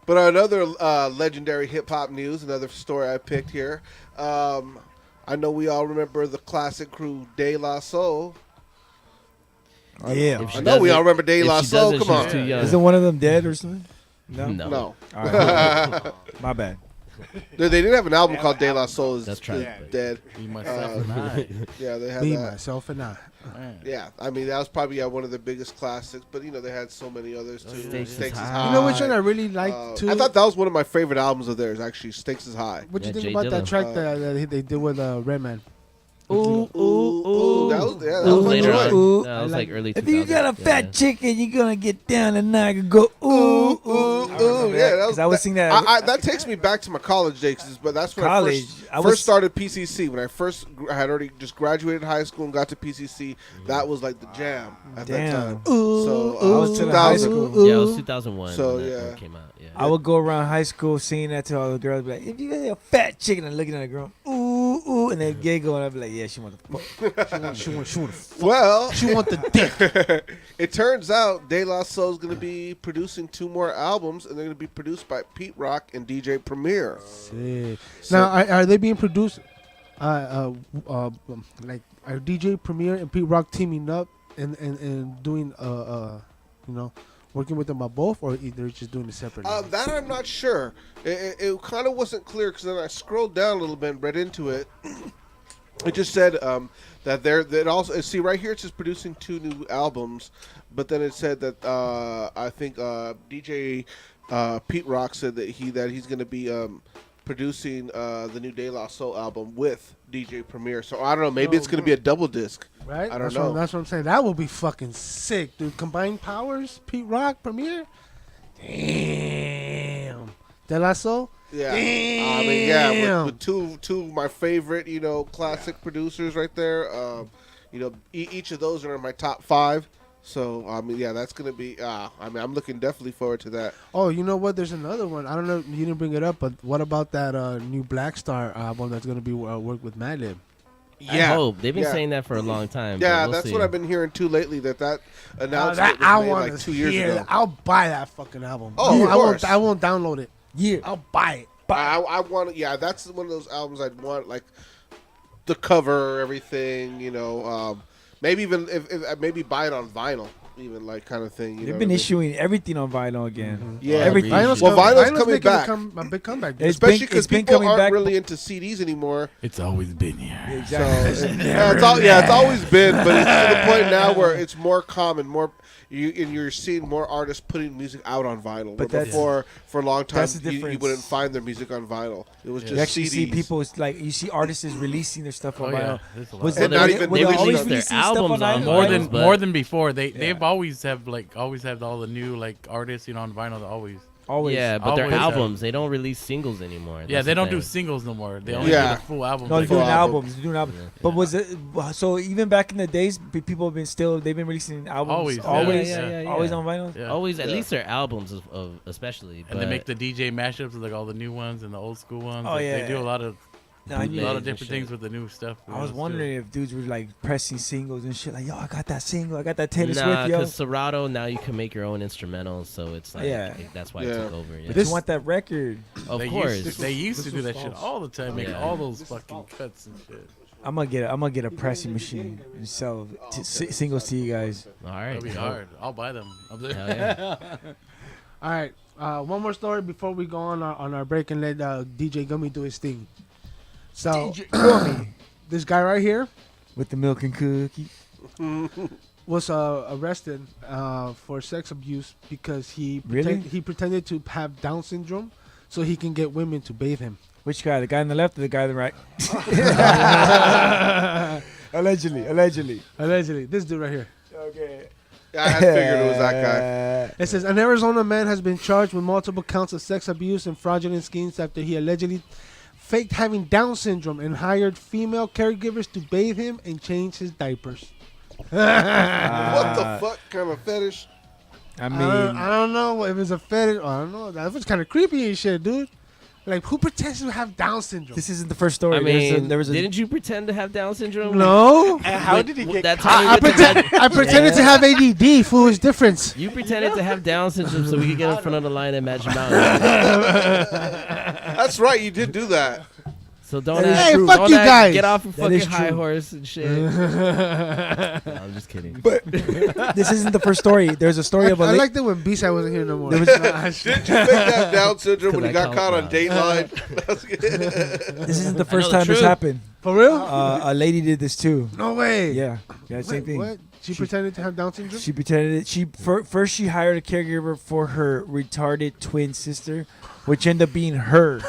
But on other legendary hip hop news, another story I picked here. I know we all remember the classic crew De La Soul. Yeah. I know we all remember De La Soul. Come on. Isn't one of them dead or something? No. No. All right. My bad. They didn't have an album called De La Soul is That's trash. Dead. Me, myself, and I. Yeah, they had Me, that. myself, and I. Yeah, I mean that was probably one of the biggest classics, but they had so many others too. Stakes is High. High. You know which one I really like too? I thought that was one of my favorite albums of theirs. Actually, Stakes is High. What you Yeah, think Jay about that Dilla. track that they did with Redman? Ooh, ooh, ooh. That was That was my later joint. on. That was like early 2000s. If you got a fat Yeah. chicken, you're gonna get down and I can go ooh ooh. Ooh, yeah, that was, I was singing that. that takes me back to my college days, but that's when College. I first started PCC. When I had already just graduated high school and got to PCC, that was like the jam at that time. So I was in high 2000. school. Yeah, it was 2001 So, when that yeah. one came out. Yeah. I would go around high school singing that to all the girls, be like, if you got a fat chicken, and looking at a girl, ooh, ooh, and then giggle, and I'd be like, yeah, she want to fuck. She want Well, she want the dick. it turns out De La Soul is going to be producing 2 more albums, and they're going to be produced by Pete Rock and DJ Premier. Sick. Now, are they being produced? Like are DJ Premier and Pete Rock teaming up and doing working with them on both, or they're just doing it separately? That I'm not sure. It kind of wasn't clear because then I scrolled down a little bit and read into it. It just said that that also see right here it says producing 2 new albums, but then it said that I think DJ Pete Rock said that he's going to be producing the new De La Soul album with DJ Premier. So I don't know. Maybe it's going to be a double disc. Right? I don't know. That's what I'm saying. That would be fucking sick, dude. Combined powers, Pete Rock, Premier. Damn. De La Soul. Yeah, Damn. I mean, yeah, with two of my favorite, classic producers right there. Each of those are in my top 5. So I mean, yeah, that's gonna be. I'm looking definitely forward to that. Oh, you know what? There's another one. I don't know. You didn't bring it up, but what about that new Black Star album that's gonna be work with Madlib? I hope. They've been saying that for a long time. but Yeah, we'll that's see. what I've been hearing too lately. That announcement That was I made want like to 2 years hear. ago. I'll buy that fucking album. Oh, of course. I won't download it. Yeah. I'll buy it. I want. Yeah, that's one of those albums I'd want, like the cover, everything. Maybe even if maybe buy it on vinyl, even like kind of thing. They've been issuing everything on vinyl again. Yeah, everything. Vinyl's vinyl's coming making back. a big comeback. It's especially been- because it's been people coming aren't back. really into CDs anymore. It's always been here. Exactly. It's always been, but it's to the point now where it's more common, you're seeing more artists putting music out on vinyl. But Where that's- before, for a long time, that's the you difference. wouldn't find their music on vinyl. It was You just actually CDs. see people like you see artists releasing their stuff on Oh, yeah. vinyl. There's a lot. Was And they- not were even- were they always release their releasing stuff albums on vinyl? More vinyl, than but- more than before. They've Yeah. always had all the new artists on vinyl. Always. Yeah, but their Always have. albums, they don't release singles anymore. Yeah, That's they the don't do thing. singles no more. They Yeah. only Yeah. do the full album. No, they're Full doing album. albums. They're doing albums. Yeah. But was it so? Even back in the days, people have they've been releasing albums Always, yeah. always, Yeah. always on vinyl. Yeah. Always, at Yeah. least their albums, especially. And they but- make the DJ mashups with all the new ones and the old school ones. Oh, They yeah. do a lot of No, I, knew Bootleg. different shit. things with the new stuff. I was wondering if dudes were pressing singles and shit. Like, yo, I got that single. I got that Taylor Nah, Swift, yo. because Serato, now you can make your own instrumentals, so it's like, Yeah. that's why Yeah. it took over. Yeah. But you want that record? Of they course. they used to do was that shit false. all the time, make Yeah. all those fucking cuts and shit. I'm gonna get a pressing machine and sell singles to you guys. All right. That'd be hard. I'll buy them. Hell yeah. All right. One more story before we go on our break and let DJ Gummie do his thing. So this guy right here With the milk and cookie. was arrested for sex abuse because he Really? he pretended to have Down syndrome so he can get women to bathe him. Which guy? The guy on the left or the guy on the right? Allegedly. Allegedly, this dude right here. Okay. I had figured it was that guy. It says an Arizona man has been charged with multiple counts of sex abuse and fraudulent schemes after he allegedly faked having Down syndrome and hired female caregivers to bathe him and change his diapers. What the fuck kind of fetish? I mean, I don't know if it's a fetish. I don't know. That was kind of creepy and shit, dude. Like, who pretends to have Down syndrome? This isn't the first story. I mean, there was a didn't you pretend to have Down syndrome? No. And how did he get That caught? time I, we went to I pretended to have ADD. Fool is difference. You pretended to have Down syndrome so we could get in front of the line at Magic Mountain. That's right. You did do that. So don't That is act, true. Fuck don't you act- guys. get off your That fucking is high true. horse and shit. No, I'm just kidding. But this isn't the first story. There's a story of a I lady. liked it when B-side wasn't here no more. Did you fake that Down syndrome when you got caught on Dateline? This isn't the first the time this truth. happened. For real? A lady did this too. No way. Yeah, same Wait, thing. what? She pretended to have Down syndrome? She pretended it. First she hired a caregiver for her retarded twin sister, which ended up being her.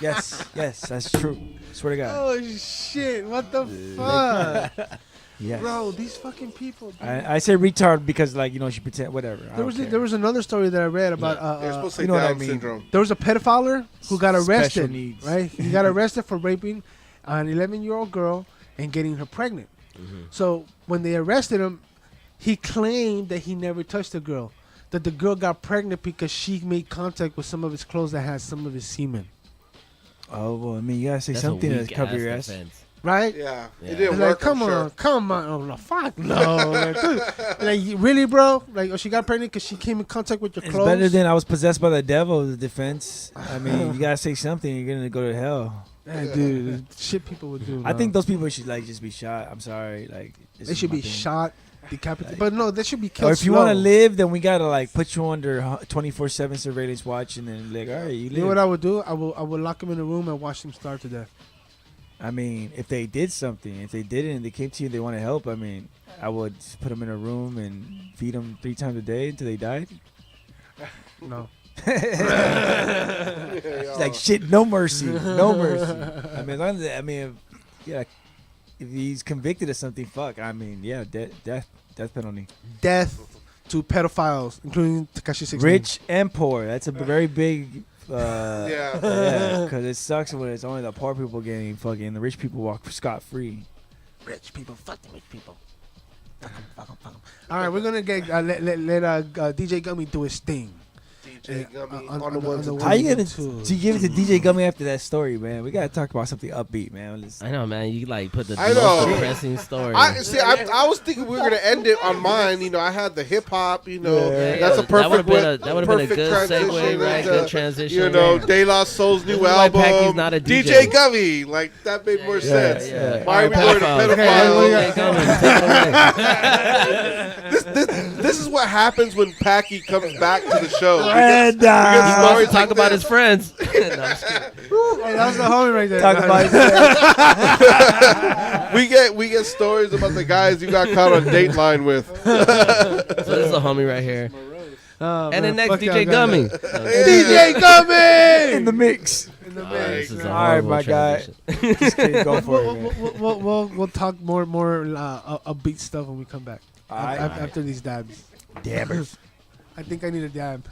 Yes, that's true. Swear to God. Oh, shit. What the fuck? Yes. Bro, these fucking people. Dude. I say retard because she pretend whatever. I don't care. There was another story that I read about You're supposed to say you know what I Down mean. syndrome. there was a pedophile who got Special arrested, needs. right? He got arrested for raping an 11-year-old girl and getting her pregnant. So when they arrested him, he claimed that he never touched the girl, that the girl got pregnant because she made contact with some of his clothes that had some of his semen. Oh well, I mean, you gotta say That's something a to weak cover ass your ass. defense. Right? Yeah, Yeah. it didn't It's work. like, come I'm on, sure. come on. Oh, no, fuck no. Like, really, bro? Like, she got pregnant because she came in contact with your It's clothes? better than I was possessed by the devil. The defense. I mean, you gotta say something. You're gonna go to hell. Yeah, dude, shit people would do. I no. think those people should just be shot. I'm sorry, this they is should my be thing. shot, decapitated. But no, they should be killed Or if you slow. want to live, then we gotta put you under 24/7 surveillance watch, and then all right, you live. You know what I would do? I would lock them in a room and watch them starve to death. I mean, if they did something, if they didn't, and they came to you, and they want to help. I mean, I would just put them in a room and feed them 3 times a day until they died. No. It's like shit, no mercy, no mercy. I mean, as long as, if he's convicted of something, fuck. I mean, yeah, death penalty. Death to pedophiles, including Tekashi 16. Rich and poor. That's a very big. Yeah. Because it sucks when it's only the poor people getting fucking. The rich people walk scot free. Rich people. Fuck the rich people. Fuck 'em. All right, we're going to get let DJ Gummie do his thing. DJ Gummie on on the ones and How you gonna twos. to give it to DJ Gummie after that story, man? We gotta talk about something upbeat, man. Let's- I know, man. You put the I most know. depressing story. I was thinking we were gonna end it on mine. I had the hip hop. That's a That perfect. would've been a perfect good transition segue, right? into, Good transition. De La Soul's new This is why album. Packy's not a DJ. DJ Gummie, that made more sense. Yeah. Why are we Alright, going to pedophile. pedophiles? Okay, Gummie, This is what happens when Packy comes back to the show. And, We get he wants stories to talk like about this. his friends. No, I'm just kidding. Hey, that was the homie right there. talk about it. We get stories about the guys you got caught on Dateline with. So this is a homie right here. Oh, And then man, next, fuck DJ y'all Gummie. guys. DJ Gummie! in the mix. In the Oh, mix. this is a All right, horrible my guy. transition. Just kidding, go for it, man. We'll talk more upbeat stuff when we come back. After these dabs. Dabbers. I think I need a dab.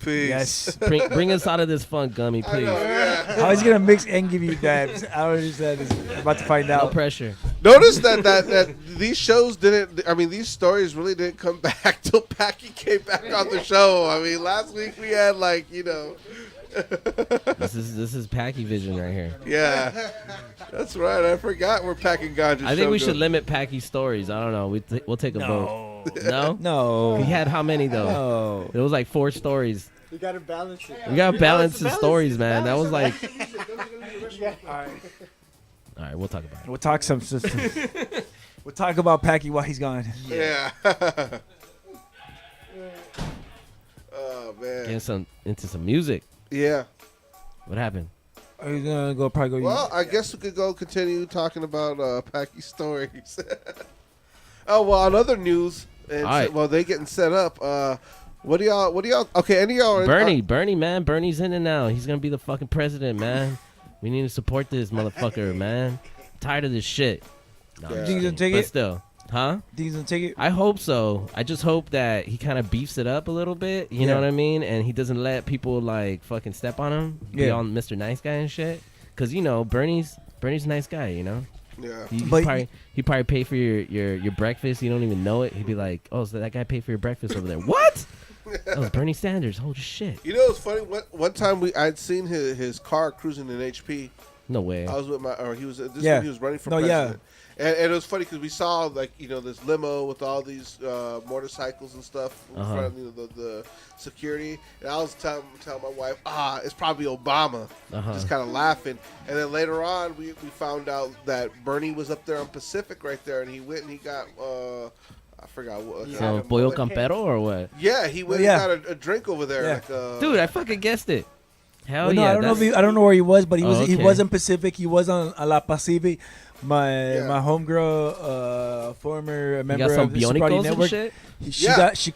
Peace. Yes. Bring us out of this funk, Gummy, I please. know, yeah. How is he gonna mix and give you dabs? I don't understand. I'm about to find No out. pressure. Notice that these shows didn't. I mean, these stories really didn't come back till Packy came back on the show. I mean, last week we had This is Packy Vision right here. Yeah, that's right. I forgot we're packing ganja. I think we should limit Packy stories. I don't know. We'll take a vote. No? No. He had how many though? No. It was like 4 stories. You gotta balance it. We gotta balance the stories, man. That was like. All right, we'll talk about it. We'll talk some system. We'll talk about Packy while he's gone. Yeah. Oh man. Getting into some music. Yeah. What happened? Are you gonna probably go? Well, I guess we could go continue talking about Packy stories. Oh well, on other news, and All right. while they getting set up, what do y'all? Okay, any of y'all? Bernie, man. Bernie's in it now. He's gonna be the fucking president, man. We need to support this motherfucker, man. Tired of this shit. No, I'm Yeah. just Think he's gonna kidding. take But it? still, huh? Think he's gonna take it? I hope so. I just hope that he kind of beefs it up a little bit. You know Yeah. what I mean? And he doesn't let people fucking step on him. Be Yeah. on Mr. Nice Guy and shit. Cause Bernie's a nice guy. Yeah. He probably pay for your breakfast. You don't even know it. He'd be like, "Oh, so that guy paid for your breakfast over there?" What? That was Bernie Sanders. Holy shit. You know, it's funny. One time I'd seen his car cruising in HP. No way. I was with he was when he was running for No, president. And it was funny because we saw this limo with all these motorcycles and stuff in front of the security, and I was telling my wife, it's probably Obama, just kind of laughing. And then later on, we found out that Bernie was up there on Pacific right there, and he went and he got I forgot what. So Pollo Campero or what? Yeah, he went and got a drink over there. Yeah. Dude, I fucking guessed it. Hell Well, no, yeah. I don't know where he was, but he was okay. he was in Pacific. He was on La Pacific. My homegirl, former member got some of the Super Bionicos and Network. shit?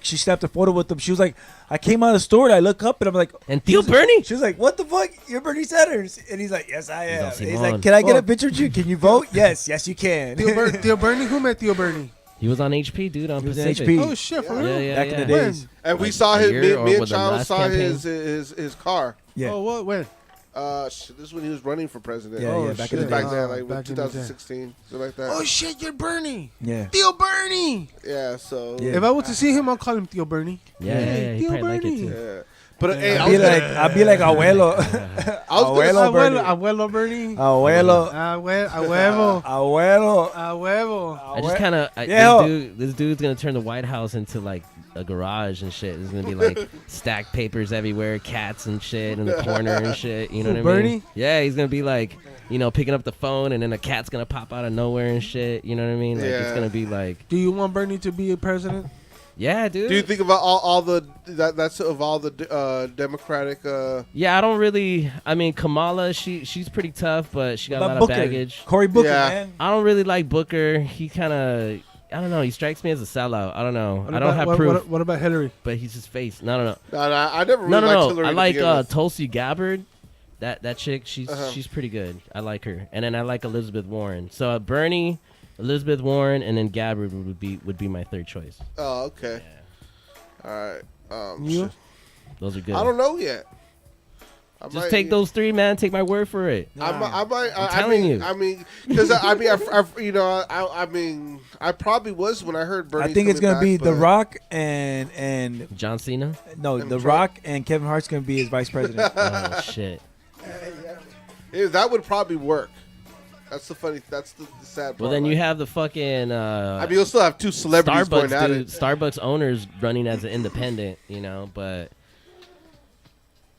She snapped a photo with him. She was like, I came out of the store and I look up and I'm like, And Theo Bernie? She was like, what the fuck? You're Bernie Sanders. And he's like, yes, I am. He's And he's Simon. like, can I get a picture with you? Can you vote? Yes, you can. Theo Bernie? Who met Theo Bernie? He was on HP, dude, on He was on Pacific. HP. Oh, shit, for real? Yeah. Back in the When? days. And we Like saw a his year or me and with the Charles last saw campaign? his car. Yeah. Oh, what? When? This is when he was running for president. Yeah, Oh, yeah, back in the shit. day. Back then, like Back in the day. 2016, something like that. Oh, shit, you're Bernie. Yeah. Theo Bernie. Yeah, so Yeah. If I were to see him, I'll call him Theo Bernie. Yeah, he Theo probably like it Bernie. too. yeah. But hey, I'll be like abuelo. Abuelo Bernie. Abuelo Bernie. Abuelo. Abuelo. Abuelo. Abuelo. I just kind of this dude's gonna turn the White House into like a garage and shit. There's gonna be like stacked papers everywhere, cats and shit in the corner and shit. You know what I mean? Bernie? Yeah, he's gonna be like, picking up the phone and then a cat's gonna pop out of nowhere and shit. You know what I mean? Like it's Yeah. gonna be like, Do you want Bernie to be a president? yeah, dude. do you think about all the that's of all the Democratic? Yeah, I don't really. I mean, Kamala, she's pretty tough, but she got a lot Booker. of baggage. Cory Booker, Yeah. man. I don't really like Booker. He kind of, I don't know. He strikes me as a sellout. I don't know. What I don't about- have proof, What about Hillary? but he's his face. No. No, I never really No, liked no. Hillary I to like begin with. Tulsi Gabbard. That chick, she's pretty good. I like her. And then I like Elizabeth Warren. So Bernie, Elizabeth Warren, and then Gabbard would be my third choice. Oh, okay. All right. You? shit. Those are good. I don't know yet. I Just might- take those three, man. Take my word for it. I might. I'm telling you. I mean, because I mean, I probably was when I heard Bernie. I think it's gonna be The but- Rock and John Cena. And The Trump. Rock and Kevin Hart's gonna be his vice president. Oh shit. Yeah, that would probably work. That's the sad part. Well, then you like- have the fucking. I mean, you'll still have two celebrities going Starbucks, at dude. it. Starbucks owners running as an independent, but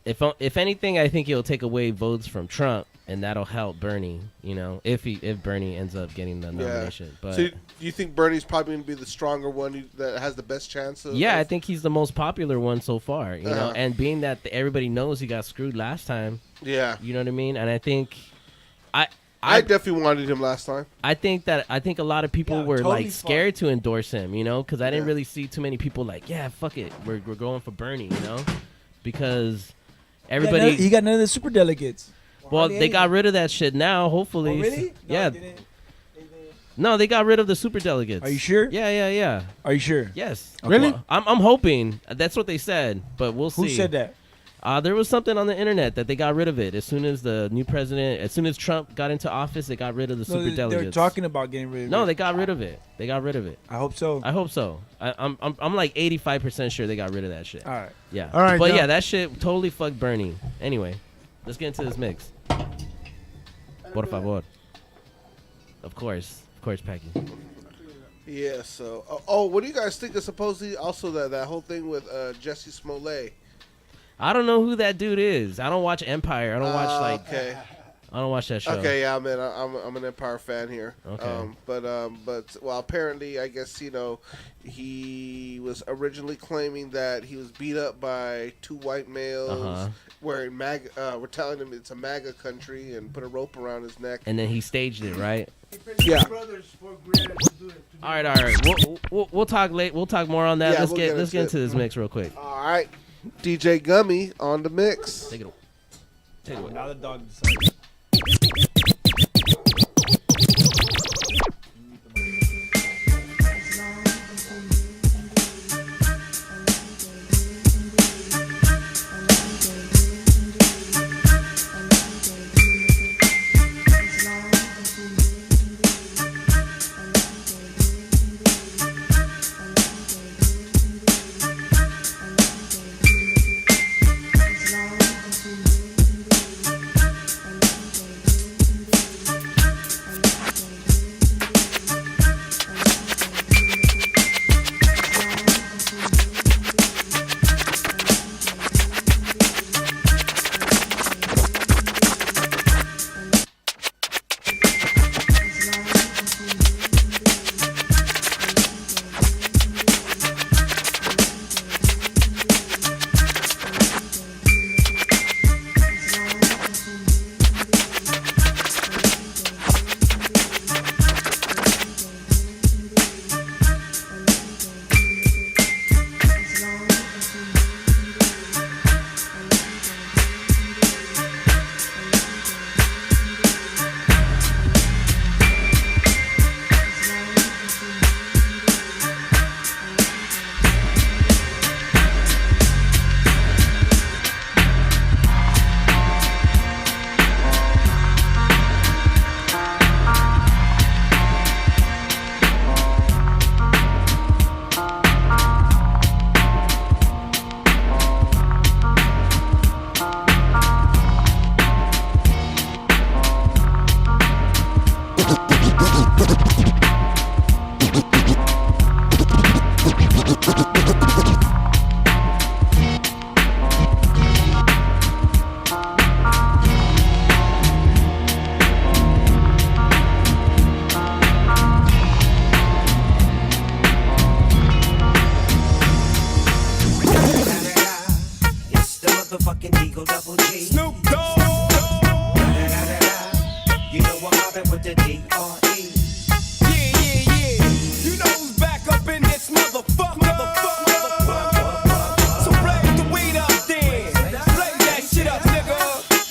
if anything, I think it'll take away votes from Trump, and that'll help Bernie. If Bernie ends up getting the nomination. But So, do you think Bernie's probably going to be the stronger one that has the best chance? yeah, I think he's the most popular one so far. And being that everybody knows he got screwed last time, Yeah, you know what I mean. And I think, I definitely wanted him last time. I think a lot of people were totally like scared to endorse him, because I didn't really see too many people like, yeah, fuck it, we're going for Bernie, because everybody. He got none of the super delegates. Well, they got rid of that shit now. Hopefully, Oh, really? No, yeah. they didn't. No, they got rid of the super delegates. Are you sure? Yeah. Are you sure? Yes. Really? Well, I'm hoping. That's what they said, but we'll see. Who said that? There was something on the internet that they got rid of it as soon as the new president, as soon as Trump got into office, they got rid of the super They're delegates. talking about getting rid of it. No, they got rid of it. They got rid of it. I hope so. I hope so. I'm like 85% sure they got rid of that shit. All right. Yeah. All right, But now- yeah, that shit totally fucked Bernie. Anyway, let's get into this mix. Por favor. Of course, Packy. Yeah. So, what do you guys think of supposedly also that whole thing with Jesse Smollett? I don't know who that dude is. I don't watch Empire. I don't watch Okay. I don't watch that show. Okay, yeah, man, I'm an Empire fan here. Okay. But apparently, I guess he was originally claiming that he was beat up by two white males wearing MAGA. We're telling him it's a MAGA country and put a rope around his neck. And then he staged it, right? Yeah. All right. We'll talk late. We'll talk more on that. Yeah, let's we'll get get into into it. this mix real quick. All right, DJ Gummie on the mix. Take it away. Now the dog decided. It's the motherfucking Eagle Double G. Snoop Dogg. You know I'm mobbing with the D.R.E. Yeah. You know who's back up in this motherfucker. So blaze the weed up then. Blaze that shit up, nigga.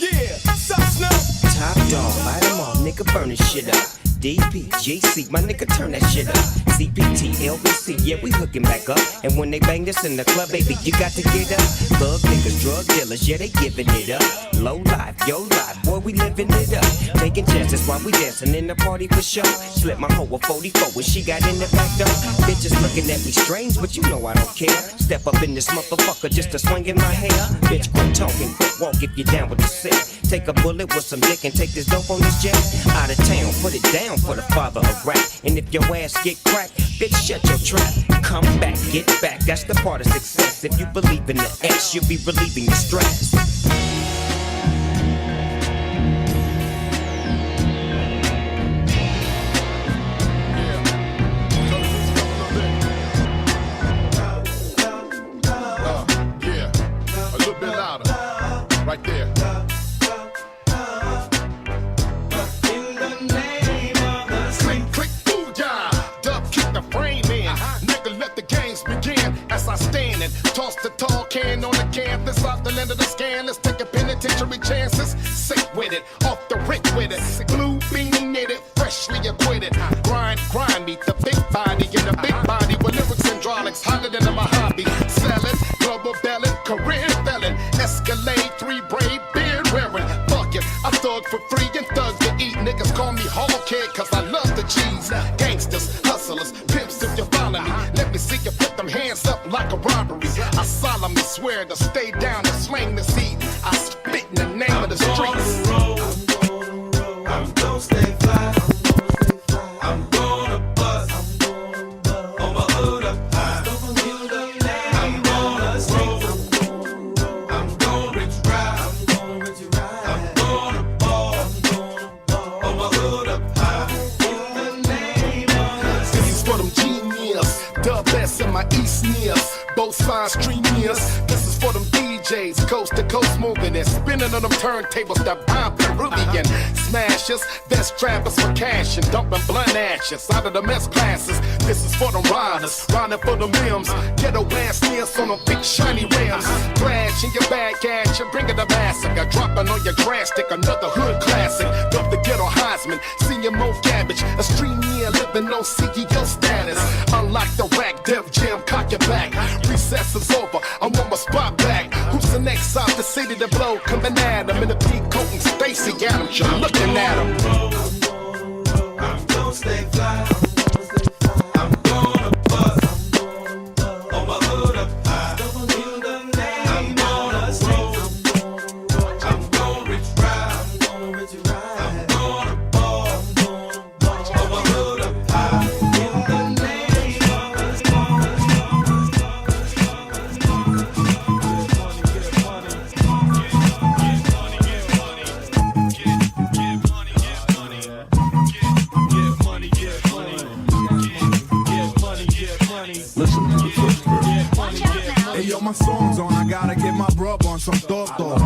Yeah. Sup, Snoop? Top dog, light 'em all, nigga, burn this shit up. DPGC, my nigga, turn that shit up. CPT, LBC, yeah, we hooking back up. And when they bang this in the club, baby, you got to get up. Thug niggas, drug dealers, yeah, they giving it up. Low life, yo life, boy, we living it up. Taking chances while we dancing in the party for sure. Slip my hoe a 44 when she got in the back door. Bitches looking at me strange, but you know I don't care. Step up in this motherfucker just to swing in my hair. Bitch, quit talking, quit walk if you're down with the sick. Take a bullet with some dick and take this dope on this jet. Out of town, put it down for the father of rap. And if your ass get cracked, bitch, shut your trap. Come back, get back, that's the part of success. If you believe in the X, you'll be relieving your stress. Yeah. A little bit louder. Right there. As I stand and toss the tall can on the canvas off the land of the scan. Let's take a penitentiary chances. Sick with it, off the rip with it. Blue beanie knitted, freshly acquitted. Grind, meet the big body in the big body with lyrics and hydraulics hotter than a Mojave. Selling, global belling, career felon. Escalade, 3 braid, beard wearing. Fuck it, I thug for free and thug to eat. Niggas call me Hawkhead cause I love the cheese. Gangsters, hustlers, pimps if you follow me. Let me see you put them hands up like a robbery. I solemnly swear to stay down and slang the seed. I spit in the name of the streets. I'm gonna stay fly. I'm gonna bust. On my hood up high. I'm gonna roll. I'm gonna rich ride. I'm gonna ball. On my hood up high. This is for them genius, the best in my east nears. Both sides streamiers. This is for them DJs, coast to coast moving and spinning on them turntables that bomb Peruvian smashers. Best trappers for cash and dumping blunt ashes out of the mess classes. This is for them riders, riding for the limbs. Ghetto ass sneers on them big shiny rims. Crash in your bag ass, you bring it a massacre. Dropping on your grass stick, another hood classic. Dump the ghetto Heisman, senior Mo Cabbage. A stream year living on CEO status. Unlock the rack, Def Jam, cock your back. Recess is over, I want my spot back. Who's the next out the city to blow? Coming at him in the peak coat and Stacy Adams, you're looking at him. I'm gonna stay fly. I'm gonna bust. On my hood up high. I'm gonna roll. I'm gonna rich ride. I'm gonna ball. On my hood up high. Hey yo, my song's on, I gotta get my brub on some thought though.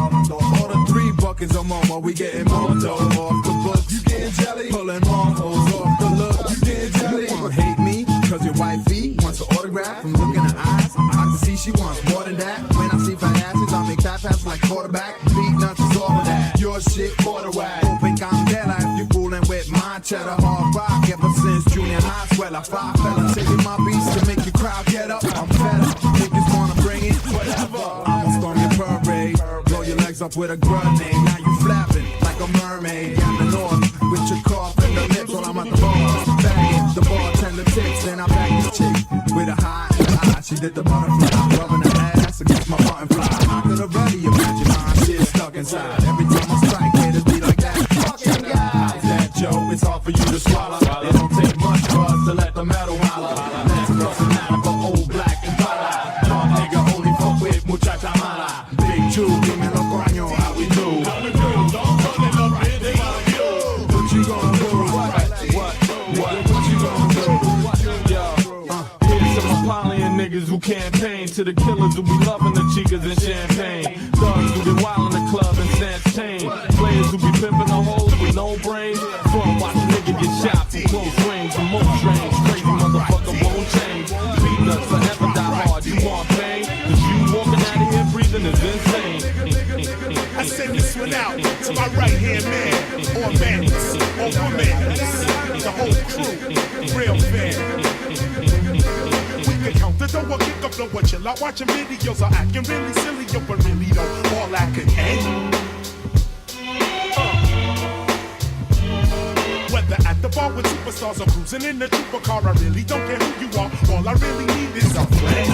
Order 3 buckets of momo, we getting more dough off the books. You getting jelly? Pulling more hoes off the look. You getting jelly? You wanna hate me? Cause your wifey wants an autograph from looking in her eyes. I can see she wants more than that. When I see fat asses, I make fat passes like quarterback. Beat nuts is all of that. Your shit quarter whack. Open candela if you coolin' with my cheddar. Hard rock ever since junior high. Swell I 5 fella. Taking my beats to make your crowd get up. I'm fed up. Niggas wanna bring it, whatever. I'ma storm your parade. Blow your legs up with a grenade. Now you flapping like a mermaid. Down the north with your cough and the lips while I'm at the bar. Bagging the bartender tips. Then I bag this chick with a high in the eye. She did the butterfly, rubbing her ass against my button fly. I could already imagine my shit stuck inside. Every time I strike, haters be like that. Fucking guy. Is that Joe? It's off for you to swallow. It don't take much for us to let the metal holler. Let's cross the line for old black and dollar. Dog nigga only fuck with muchacha mala. Big Two, dímelo coño, how we do? What you gonna do? What you gonna do? Here's some Apollyon niggas who campaign to the killers who be loving the chicas and champagne. Thugs who get wild in the club and snatch chain. Players who be pimping the hoes with no brains. From watch a nigga get shot from close range. From most strange, crazy motherfucker won't change. Beating us forever die hard, you want pain? Cause you walking out of here breathing is insane. I send this one out to my right hand man, or man, or woman, the whole crew, real fan. We can count the dough or kick up the what you like watching videos or acting really silly, yo, but really don't all I can end. Whether at the bar with superstars or cruising in the trooper car, I really don't care who you are. All I really need is a friend.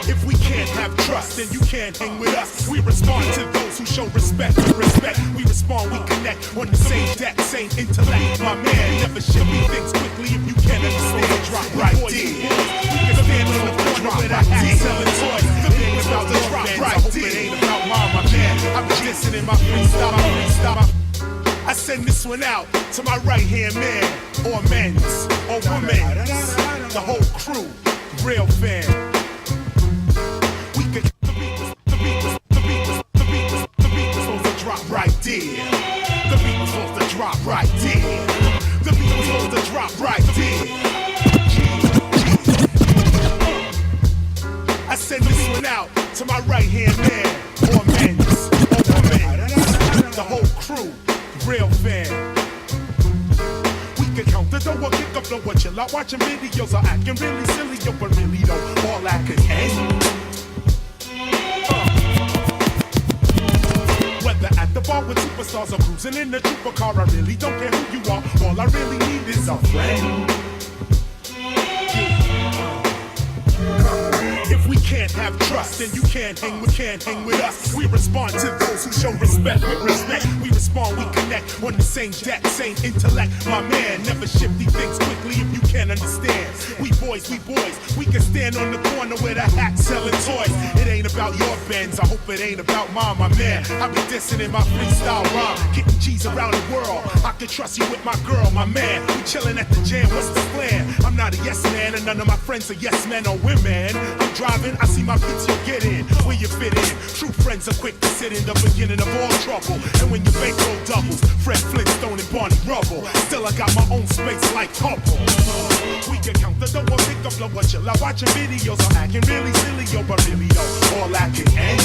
If we can't have trust, then you can't hang with us. We respond to those who show respect. We respond, we connect on the same deck, same intellect. My man, never ship me things quickly if you can't understand. Drop right there. We can stand on the corner with our hats selling toys. The thing is about the drop right there. I hope it ain't about my man. I'm just in my freestyle. I send this one out to my right hand man, or men's, or women's, the whole crew, real fan. The beat was supposed to drop right there. The beat was supposed to drop right there. The beat was supposed to drop right there. I send this one out to my right hand man, or men's, or women's, the whole crew, real fan. We can count the dough or kick up the what you like watching videos or acting really silly, yo, but really don't all I can end. Whether at the bar with superstars or cruising in the trooper car, I really don't care who you are. All I really need is a friend. If we can't have trust, then you can't hang with us. We respond to those who show respect with respect. We respond, we connect on the same deck, same intellect. My man, never shifty things quickly if you can't understand. We boys, we can stand on the corner with a hat selling toys. It ain't about your Benz, I hope it ain't about mine, my man. I be dissing in my freestyle rhyme, getting G's around the world. I can trust you with my girl, my man. We chilling at the jam, what's the plan? I'm not a yes man, and none of my friends are yes men or women. I'm driving, I see my beats, you get in, where you fit in. True friends are quick to sit in the beginning of all trouble. And when your bankroll doubles, Fred Flintstone and Barney Rubble. Still I got my own space like Hubble. We can count the dough or pick up the what you love watching videos or acting really silly, yo, but really though, all I can end.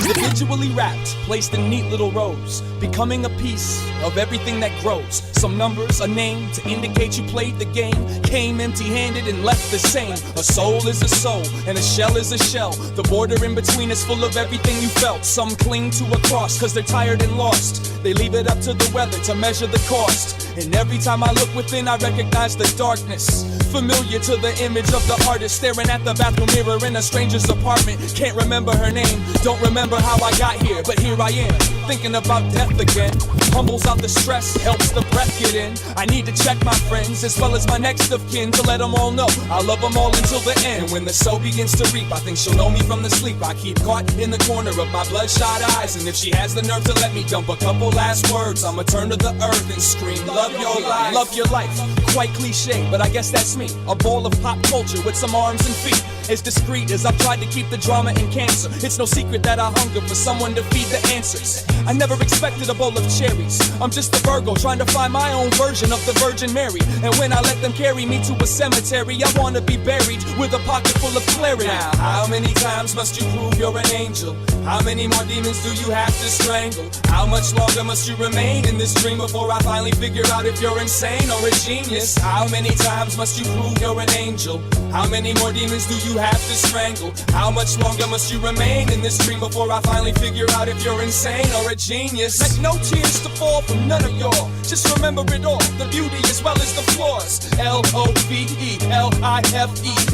Individually wrapped, placed in neat little rows, becoming a piece of everything that grows. Some numbers, a name to indicate you played the game. Came empty-handed and left the same. A soul is a soul, and a shell is a shell. The border in between is full of everything you felt. Some cling to a cross cause they're tired and lost. They leave it up to the weather to measure the cost. And every time I look within, I recognize the darkness. Familiar to the image of the artist, staring at the bathroom mirror in a stranger's apartment. Can't remember her name, don't remember how I got here, but here I am, thinking about death again. Humbles out the stress, helps the breath get in. I need to check my friends, as well as my next of kin, to let them all know I love them all until the end. And when the soul begins to reap, I think she'll know me from the sleep. I keep caught in the corner of my bloodshot eyes, and if she has the nerve to let me dump a couple last words, I'ma turn to the earth and scream, love your life. Love your life, quite cliche, but I guess that's me. A ball of pop culture with some arms and feet. As discreet as I've tried to keep the drama and cancer. It's no secret that I hunger for someone to feed the answers. I never expected a bowl of cherries. I'm just a Virgo trying to find my own version of the Virgin Mary. And when I let them carry me to a cemetery, I wanna be buried with a pocket full of clarity. Now, how many times must you prove you're an angel? How many more demons do you have to strangle? How much longer must you remain in this dream before I finally figure out if you're insane or a genius? How many times must you prove you're an angel? How many more demons do you have to strangle? How much longer must you remain in this dream before I finally figure out if you're insane or a genius? Make no tears to fall from none of y'all. Just remember it all, the beauty as well as the flaws. L-O-V-E-L-I-F-E.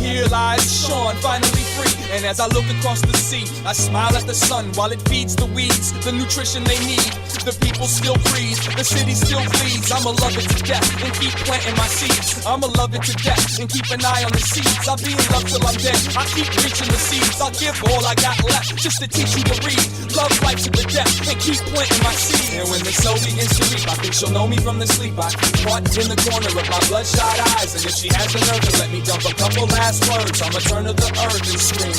Here lies Sean, finally free. And as I look across the sea, I smile at the sun while it feeds the weeds the nutrition they need. The people still breathe, the city still bleeds. I'ma love it to death and keep planting my seeds. I'ma love it to death and keep an eye on the seeds. I'll be in love till I'm dead. I keep reaching the seeds. I'll give all I got left just to teach you to read. Love life to the death and keep planting my seeds. And when the soul begins to reap, I think she'll know me from the sleep. I caught in the corner of my bloodshot eyes, and if she has the nerve to let me dump a couple last words, I'ma turn to the earth and scream.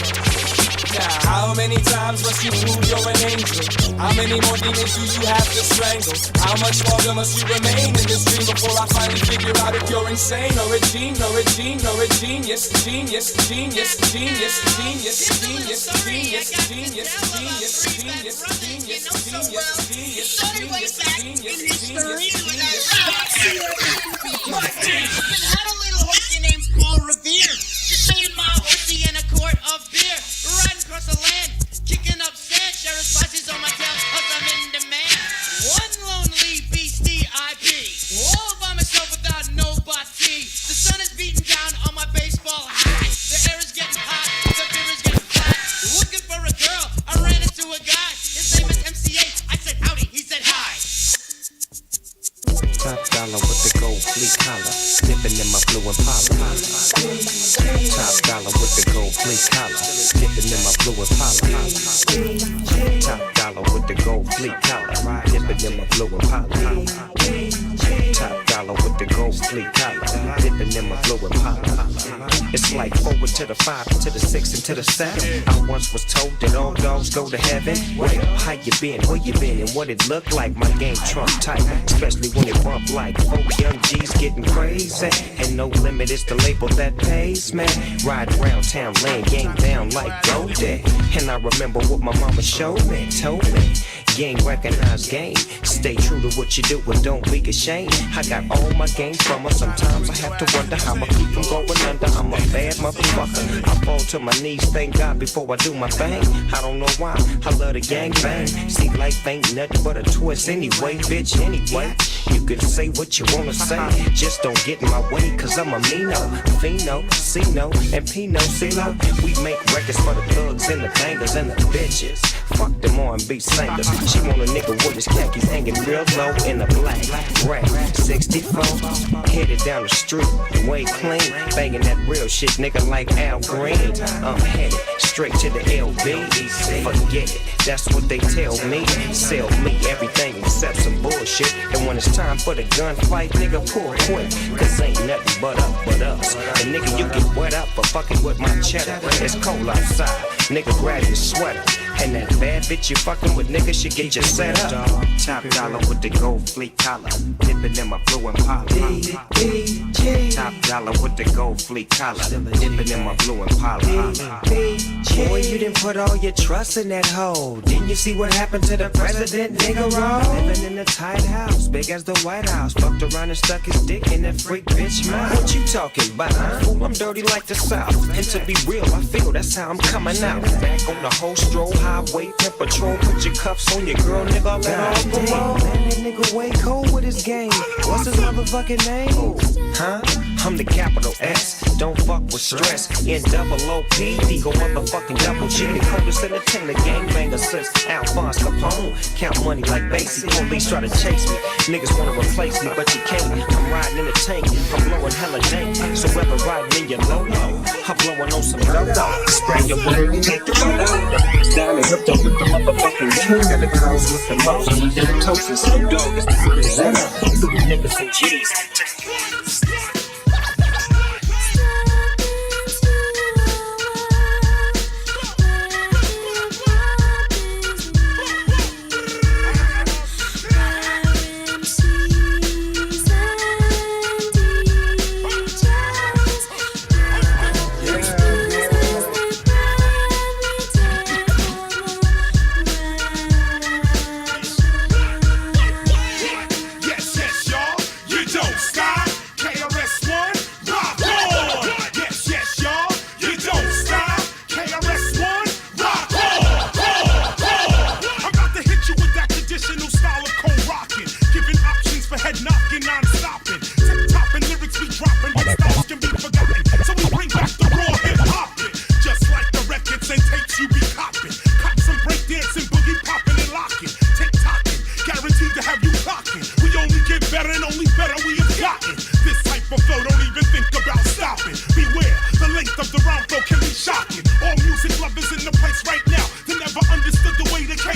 Now, how many times must you prove you're an angel? How many more demons do you have to strangle? How much longer must you remain in this dream before I finally figure out if you're insane or a genius, or a genius, or a genius, genius, genius, genius, genius, genius, genius, genius, genius, genius, genius, genius, had a little horsey named Paul Revere. Just made my horsey in a quart of beer. Riding across the land, kicking up sand. Sheriff spices on my tail, cause I'm in demand. One lonely beastie I be. All by myself without nobody. The sun is beating down on my baseball hat. The air is getting hot, the beer is getting flat. Looking for a girl, I ran into a guy. His name is MCA. I said howdy, he said hi. Top dollar with the gold fleece collar, dipping in my blue Impala. Top dollar with the gold fleece collar, dipping in my blue Impala. Top dollar with the gold fleece collar, dipping in my blue Impala. Top dollar with the gold fleece collar, dipping in my blue Impala. It's like forward to the 5, to the 6, and to the 7. I once was told that all dogs go to heaven. Well, how you been, where you been, and what it looked like? My game trump tight, especially when it bump like 4 young G's getting crazy. And no limit is the label that pays, man. Ride around town, laying game down like Goldie. And I remember what my mama showed me, told me. Game recognized game. Stay true to what you do and don't be ashamed. I got all my game from her. Sometimes I have to wonder how I keep from going under. I'm a bad motherfucker. I fall to my knees, thank God, before I do my thing. I don't know why, I love the gang bang. See, life ain't nothing but a twist anyway, bitch, anyway. You can say what you wanna say, just don't get in my way, cause I'm a Mino, Fino, Cino, and Pino, CeeLo. We make records for the thugs and the bangers and the bitches. Fuck them R&B singers. She want a nigga with his khakis hanging real low in a black rap 64. Headed down the street, way clean, banging that real shit, nigga, like Al Green. I'm headed straight to the LB. Forget it, that's what they tell me. Sell me everything except some bullshit. And when it's time for the gunfight, nigga, pull quick, cause ain't nothing but us. And nigga, you get wet up for fucking with my cheddar. It's cold outside, nigga, grab your sweater. And that bad bitch you fucking with, nigga, should get you set up. Top dollar with the gold fleet collar, dipping in my blue Impala. Top dollar with the gold fleet collar, dipping in my blue Impala. Boy, you didn't put all your trust in that hoe. Didn't you see what happened to the president, nigga? Living in a tight house, big as the White House. Fucked around and stuck his dick in that freak bitch mouth. What you talking about? Fool, I'm dirty like the South. And to be real, I feel that's how I'm coming out. Back on the whole stroll, highway, pimp patrol. Put your cuffs on your girl, nigga. Let her off the road. Man, that nigga way cold with his game. What's his motherfucking name? Huh? I'm the capital S. Don't fuck with stress. NOOP, go motherfucking double G. The coldest entertainer, gangbanger since Alphonse Capone. Count money like Basie. Police try to chase me. Niggas wanna replace me, but you can't. I'm riding in a tank. I'm blowing hella dank. So whether riding in your low-low, I'm blowing on some dough. Spray your word, take the photo. Down and hooked up with the motherfucking king. And the girls with the most. And the toast and Snoop Dogg is the presenter. Stupid niggas and G's.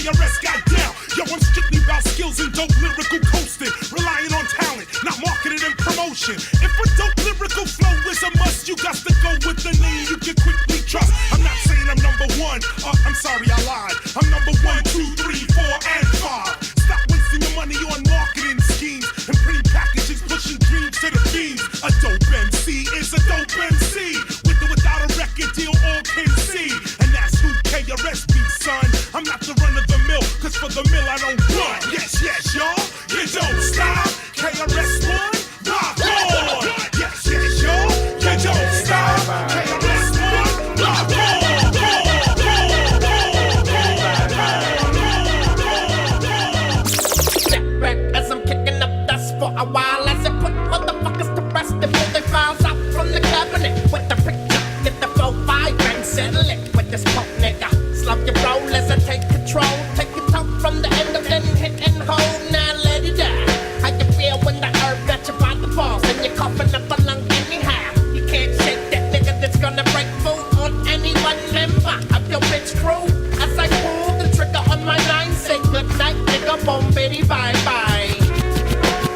KRS got down. Yo, I'm strictly about skills and dope lyrical coasting. Relying on talent, not marketing and promotion. If a dope lyrical flow is a must, you got to go with the name you can quickly trust. I'm not saying I'm number one. I'm sorry, I lied. I'm number 1, 2, 3, 4, and 5. Stop wasting your money on marketing schemes and pretty packages pushing dreams to the beams. A dope MC is a dope MC. With or without a record deal, all can see. And that's who KRS be, son. I'm not the run of the mill, cause for the mill I don't run. Yes, yes, y'all, you don't stop. KRS One, rock on. Yes, yes, y'all, you don't stop. KRS One, rock on. Sit back as I'm kicking up dust for a while as I put motherfuckers to rest and pull their files out from the cabinet with the picture. Get the 4-5 and settle it with this punk nigga. Slump your roll as I take control. Take your toe from the end of then hit and hold. Now let it die. How you feel when the herb got you by the balls and you're coughing up a lung anyhow? You can't shake that nigga that's gonna break food on any one member of your bitch crew. As I pull the trigger on my 9, say good night, nigga. Boom, bitty, bye bye.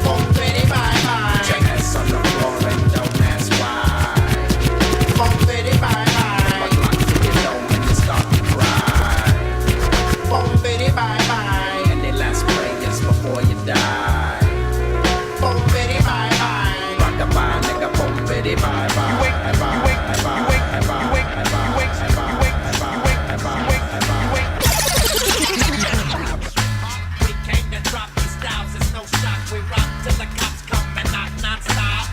Boom, bitty, bye bye. Your ass on the floor and don't ask why. Boom, bitty, bye bye. What locks in your dome when you start to cry. Boom, bitty, bye bye. And they last prayers before you die. Boom, bitty, bye bye. Rock-a-bye, nigga, boom, bitty, bye bye. You wake, you wake, you wake, you wake, you wake, you wake, you wake, you wake, you wake. We came to drop these styles, it's no shock. We rock till the cops come and knock non-stop.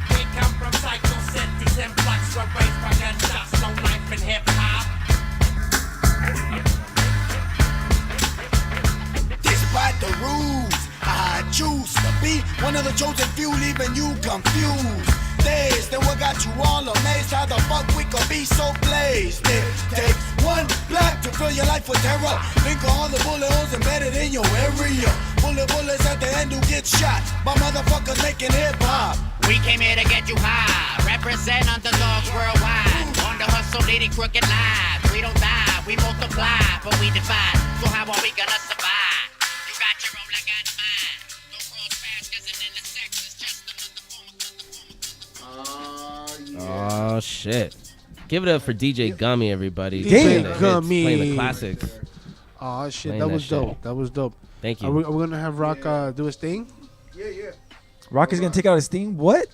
We come from cycle cities and blocks where raised by gunshots, no life in hip-hop. Despite the rules, I choose to be one of the chosen few, leaving you confused. Dazed, then what got you all amazed? How the fuck we could be so blazed? It takes one black to fill your life with terror. Think of all the bullet holes embedded in your area. Bullets at the end who get shot by motherfuckers making hip hop. We came here to get you high, represent underdogs worldwide. On the hustle, leading crooked lives. We don't die, we multiply, but we divide. So how are we gonna survive? You got your own, I got mine. No cross paths, cause an intersex is just Oh shit! Give it up for DJ Gummie, everybody. DJ Playing the hits, Gummie. playing the classics. Oh shit, Playing that that was shit. dope. That was dope. Thank you. Are we gonna have Rock do his thing? Rock is gonna take out his theme. What?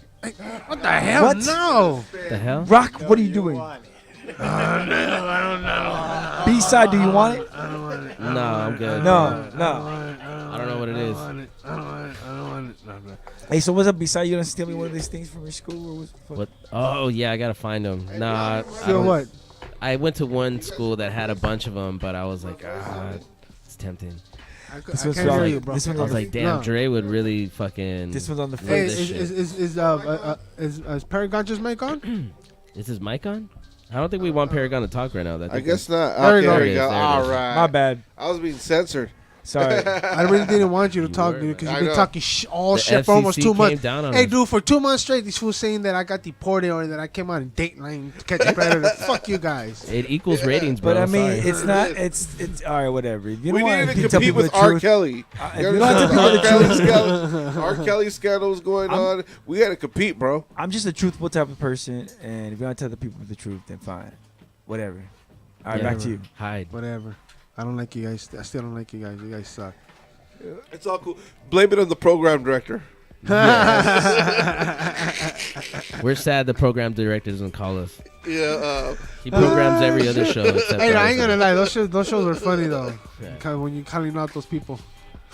What the hell? What? No. The hell? Rock, what are you doing? I don't know. B-side, do you want it? No, I'm good. No. I don't know what it is. I don't want it. No. Hey, so what's up, B-side? You gonna steal me one of these things from your school? Or what's What? Oh yeah, I gotta find them. Nah. I Feel don't- what? I went to one school that had a bunch of them, but I was like, it's tempting. I This can't one's hear wrong. you, bro. This one's I on was the like, damn, No. Dre would really fucking. This one's on the love Hey, this shit. is Paragon just mic on? Is his mic on? I don't think we want Paragon to talk right now. I guess not. There Okay, you go. there you go. There it is. All right. My bad. I was being censored. Sorry. I really didn't want you to talk, were, dude, because I you've been know. talking all The shit for almost FCC 2 came months. down on Hey, us. dude, for 2 months straight, these fools saying that I got deported or that I came out in Dateline to catch a predator. Fuck you guys. It equals ratings, bro. But I mean, Sorry. it's not. It's all right. Whatever. If you We don't want needed to tell compete people with the R. truth, Kelly. if You you don't have to understand? tell R. people the Kelly truth, R. Kelly scandal was going on. We had to compete, bro. I'm just a truthful type of person, and if you want to tell the people the truth, then fine. Whatever. All right, Yeah. back to you. Hide. Whatever. I don't like you guys. I still don't like you guys. You guys suck. It's all cool. Blame it on the program director. We're sad the program director doesn't call us. Yeah. He programs every other show except Hey, I ours. ain't gonna lie. Those shows were funny though. Yeah. When you calling out those people.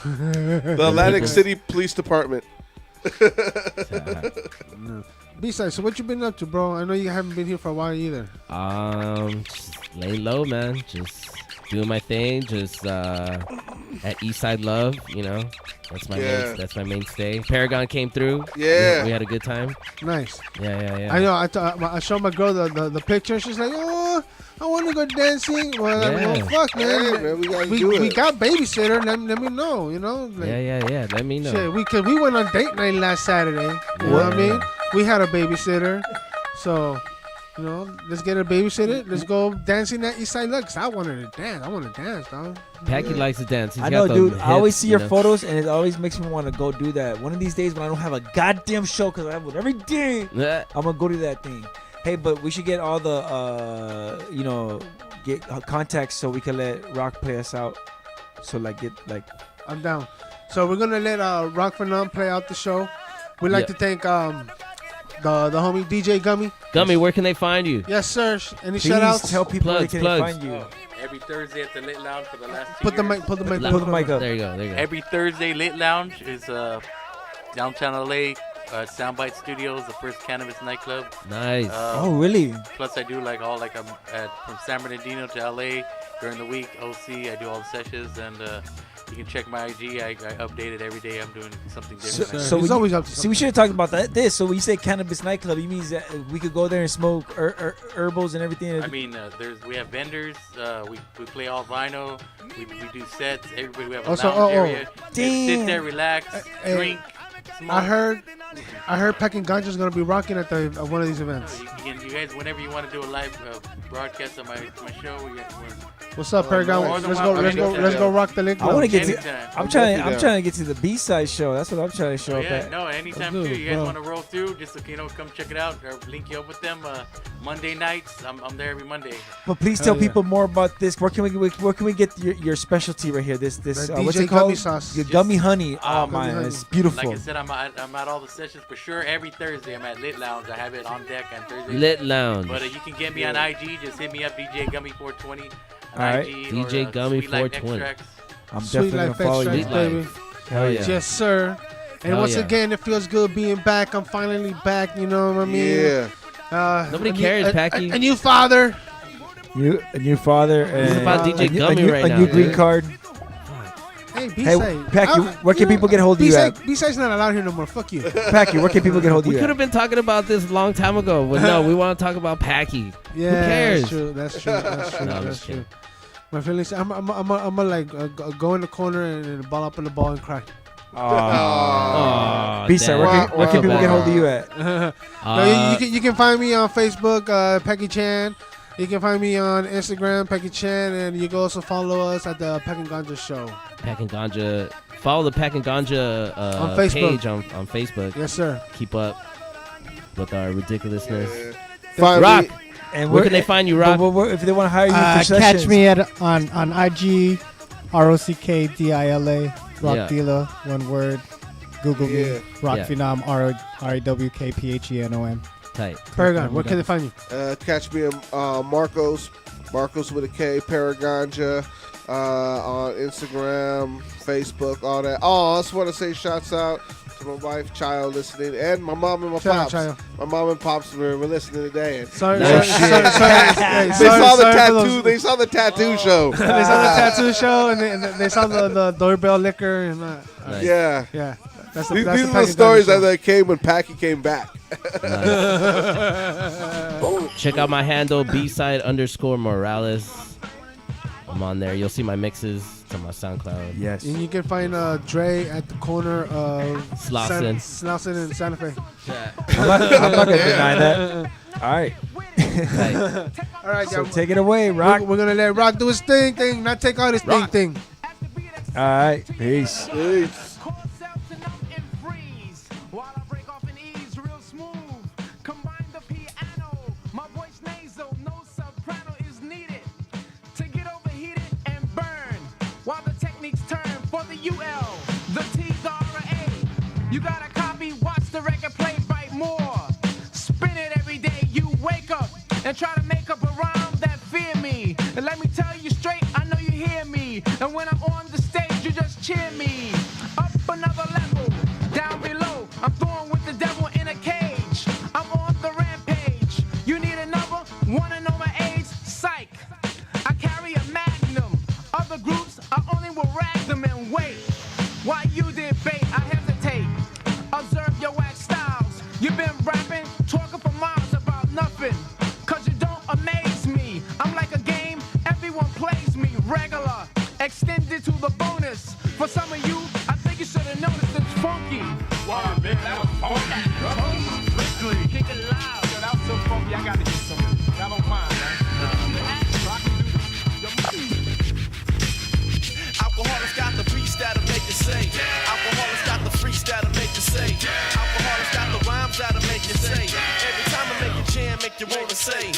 The Atlantic City Police Department. No. Besides, so what you been up to, bro? I know you haven't been here for a while either. Just laying low, man. Just doing my thing. Just at Eastside Love, you know. That's my mainstay. Paragon came through. Yeah. We had a good time. Nice. Yeah. I know. I showed my girl the picture. She's like, oh, I want to go dancing. Well, I'm like, Yeah. well, fuck, man. Hey, man, we gotta do it. We got babysitter. Let me know. You know. Like, Yeah. Let me know. Shit, we went on date night last Saturday. You know what I mean? We had a babysitter, so You know, let's get a babysitter. Let's go dancing at East Side Lux. I wanted to dance. I want to dance, dog. Packy likes to dance. He's I got know, the dude. I always hips, see you your know? photos, and it always makes me want to go do that. One of these days when I don't have a goddamn show, because I have one every day, Yeah. I'm gonna go to that thing. Hey, but we should get all the, get contacts so we can let Rock play us out. So I'm down. So we're gonna let Rock Phenom play out the show. We'd like Yeah. to thank the homie DJ Gummie. Gummy, where can they find you? Yes, sir. Any Please shout outs? tell people where Plugs, they can plugs. find you. Every Thursday at the Lit Lounge for the last 2 Put the years. mic. Put the mic. Put the mic up. There you go. There you go. Every Thursday, Lit Lounge is downtown LA, Soundbite Studios, the first cannabis nightclub. Nice. Oh, really? Plus, I do I'm from San Bernardino to LA during the week. OC, I do all the sessions, and you can check my IG. I update it every day. I'm doing something different. So He's always up to see, we should have talked about that. So when you say cannabis nightclub, you mean that we could go there and smoke herbals and everything? I mean, we have vendors. We play all vinyl. We do sets. Everybody, we have a lounge area. Just sit there, relax, drink, smoke. I heard Packing Ganja's gonna be rocking at one of these events. You guys, whenever you want to do a live broadcast on my show, What's up, Paragon? more than Let's go rock the link. I want to get Anytime. to. I'm trying to get to the B-side show. That's what I'm trying to show up Yeah, at. no, anytime Let's do too. it, You guys bro. want to roll through? Just come check it out or link you up with them. Monday nights, I'm there every Monday. But please tell Hell yeah. people more about this. Where can we get your specialty right here? This The what's DJ it called? Gummy sauce. Your gummy honey. Oh Gummy man, honey. it's beautiful. Like I said, I'm at all the sessions for sure. Every Thursday, I'm at Lit Lounge. I have it on deck on Thursday. Lit Lounge. But you can get me on IG. Just hit me up, DJ Gummy 420 on All right. IG. DJ or, Gummy Sweet Life 420. Extracts. I'm Sweet definitely Life gonna follow you. Extracts, Sweet baby. Life. Hell yeah. Yes, sir. And Hell once yeah. again, it feels good being back. I'm finally back. You know what I mean? Yeah. Nobody cares, Packy. A new father. A new father. This is And about DJ Gummy right a now, new dude. green card. Hey, Hey, B-side. Packy, where can people get hold of you at? B-side's not allowed here no more. Fuck you. Packy, where can people get hold of We you could at? have been talking about this a long time ago, but no, we want to talk about Packy. Yeah, Who cares? That's true. That's true. That's true. No, I'm That's just true. kidding. My feelings. I'm like go in the corner and ball up in the ball and cry. Aw, B-side, damn. where can people Bad. get hold of you at? No, you can find me on Facebook, Peggy Chan. You can find me on Instagram, Peggy Chan, and you can also follow us at the Pack and Ganja Show. Pack and Ganja. Follow the Pack and Ganja On Facebook. page on Facebook. Yes, sir. Keep up with our ridiculousness. Find Rock. me- And Where can they find you, Rock? If they want to hire you for sessions. Catch me on IG, ROCKDILA, Rock Yeah. Dealer, one word. Google me, Yeah. Rock Yeah. Phenom, RAWKPHENOM. Tight. Paragon, where can they find you? Catch me Marcos with a K, Paraganja, on Instagram, Facebook, all that. Oh, I just want to say shouts out to my wife, Child, listening, and my mom and my Shout out, pops. Child. My mom and pops were listening today. And Sorry, No sorry, shit. sorry, hey, they sorry, saw the sorry for tattoo. those- They saw the tattoo show. They saw the tattoo show and they saw the doorbell liquor and Nice. Yeah. yeah. That's These that's are the Pack and stories Ganja that came when Packy came back. Check out my handle, B-side_Morales. I'm on there. You'll see my mixes. It's on my SoundCloud. Yes. And you can find Dre at the corner of Slauson. Slauson and Santa Fe. I'm not gonna deny that. All right. All right, So guys. take it away, Rock. We're gonna let Rock do his thing, not take out his thing. All right. Peace. Peace. You got a copy, watch the record play, bite more. Spin it every day, you wake up and try to make up a rhyme that fear me. And let me tell you straight, I know you hear me. And when I'm on the stage, you just cheer me. Up another level, down below, I'm throwing with the devil in a cage. I'm on the rampage. You need another, wanna know my age? Psych. I carry a magnum. Other groups, I only will rag them and wait. While you debate, I hesitate. Observe your wax styles. You've been rapping, talking for miles about nothing. Cause you don't amaze me. I'm like a game, everyone plays me regular. Extended to the bonus. For some of you, I think you should have noticed it's funky. Wow, man, that was funky. Quickly, kick it loud. Yo, that was so funky, I gotta get some. wanna say.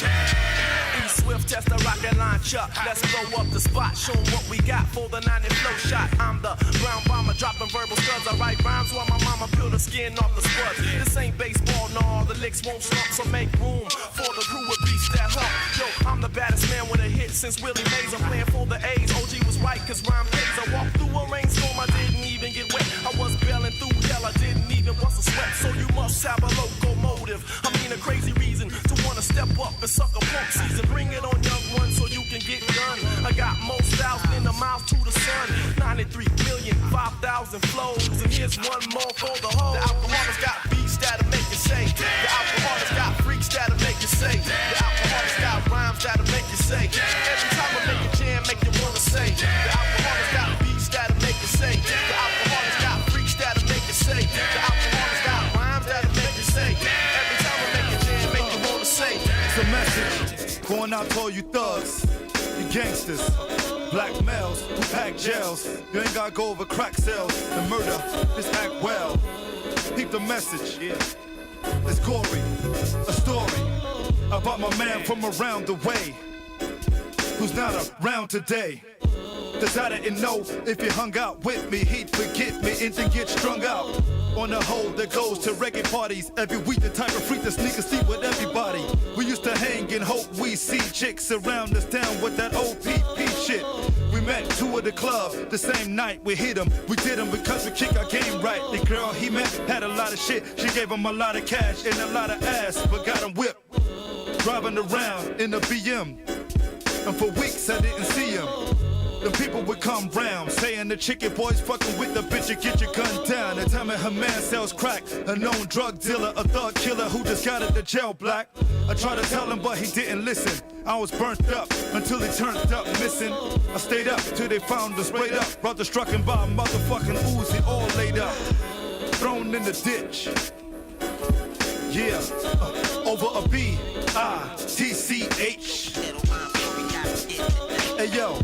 Swift test the rocket launch up. Let's blow up the spot. Show 'em what we got for the 90 flow shot. I'm the ground bomber dropping verbal studs. I write rhymes while my mama peel the skin off the spuds. This ain't baseball, no. The licks won't slump, so make room for the crew with beats that hump. Yo, I'm the baddest man with a hit since Willie Mays. I'm playing for the A's. OG was right, cause rhyme pays. I walked through a rainstorm, I didn't even get wet. I was bailing through hell, I didn't even bust a sweat. So you must have a locomotive. I mean a crazy reason to wanna step up and suck a punk season. Bring it on, young one, so you can get done. I got more styles than the mouth to the sun. 93 million, 5,000 flows. And here's one more for the whole. The alcoholics got beats that'll make you say. The alcoholics got freaks that'll make you say. The alcoholics got rhymes that'll make you say. Every time I make a jam, make you wanna say. The alcoholics got beats that'll make you say. The alcoholics got freaks that'll make you say. The alcoholics got rhymes that'll make you say. Every time I make a jam, make you wanna say. It's a message going out to all you thugs, you gangsters, black males who pack jails. You ain't gotta go over crack sales and murder. Just act well. Keep the message. It's gory, a story about my man from around the way who's not around today. Cause I didn't know if he hung out with me, he'd forget me and then get strung out. On the whole that goes to reggae parties every week, the type of freak that sneak and sleep with everybody. We used to hang and hope we see chicks around us town with that OPP shit. We met two at the club the same night, we hit 'em. We did 'em because we kick our game right. The girl he met had a lot of shit. She gave him a lot of cash and a lot of ass, but got him whipped. Driving around in a BM, and for weeks I didn't see him. The people would come round saying the chicken boys fucking with the bitch and get your gun down. And tell me her man sells crack, a known drug dealer, a thug killer who just got out the jail black. I tried to tell him but he didn't listen. I was burnt up until he turned up missing. I stayed up till they found us straight up. Brother struck him by a motherfucking Uzi, all laid up, thrown in the ditch. Yeah, over a B-I-T-C-H. Hey yo,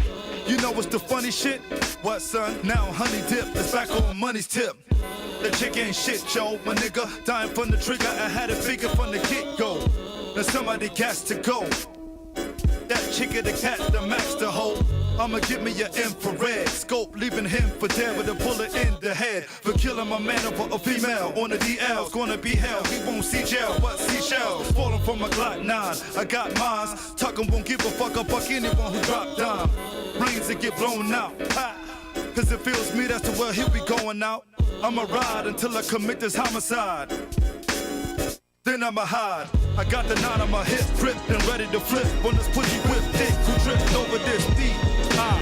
you know what's the funny shit? What, son? Now honey dip is back on money's tip. The chick ain't shit, yo. My nigga dying from the trigger. I had it figured from the get-go. Now somebody got to go. That chick of the cat, the max to hold. I'ma give me your infrared scope, leaving him for dead with a bullet in the head. For killing my man over a female on the DL's gonna be hell. He won't see jail, but seashells falling from a Glock 9. I got mines. Tuckin' won't give a fuck about anyone who drop dime. Brains that get blown out. Ha! Cause it feels me, that's the way he'll be going out. I'ma ride until I commit this homicide. Then I'ma hide. I got the 9 on my hip, gripped and ready to flip. On this pussy whip dick who tripped over this D-I-T-C-H.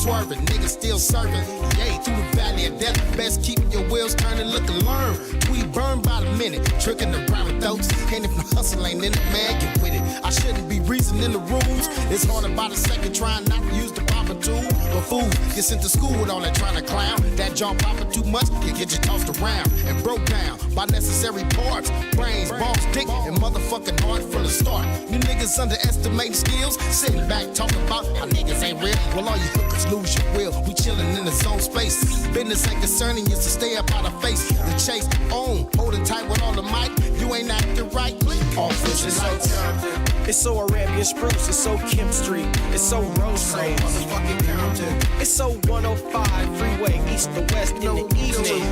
Swerving, niggas still serving. Yay, through the valley of death. Best keeping your wheels turning, look and learn. We burn by the minute, tricking the private throats. And if the hustle ain't in it, man, get with it. I shouldn't be reasoning the rules. It's harder by the second, trying not to use the proper tool. But fool. Get sent to school with all that trying to clown. That jaw popping too much, you get you tossed around and broke down by necessary parts. Brains, balls, dick, and motherfucking heart from the start. You niggas underestimate skills, sitting back talking about how niggas ain't real. Well, all you hookers lose your will. We chillin' in the zone space. Business ain't concerning you, so stay up out of face. The chase on, holding tight with all the mic. You ain't acting right. Officer lights. It's so Arabian spruce, it's so Kemp Street, it's so Rose Rose. It's so 105 freeway, east to west in the evening.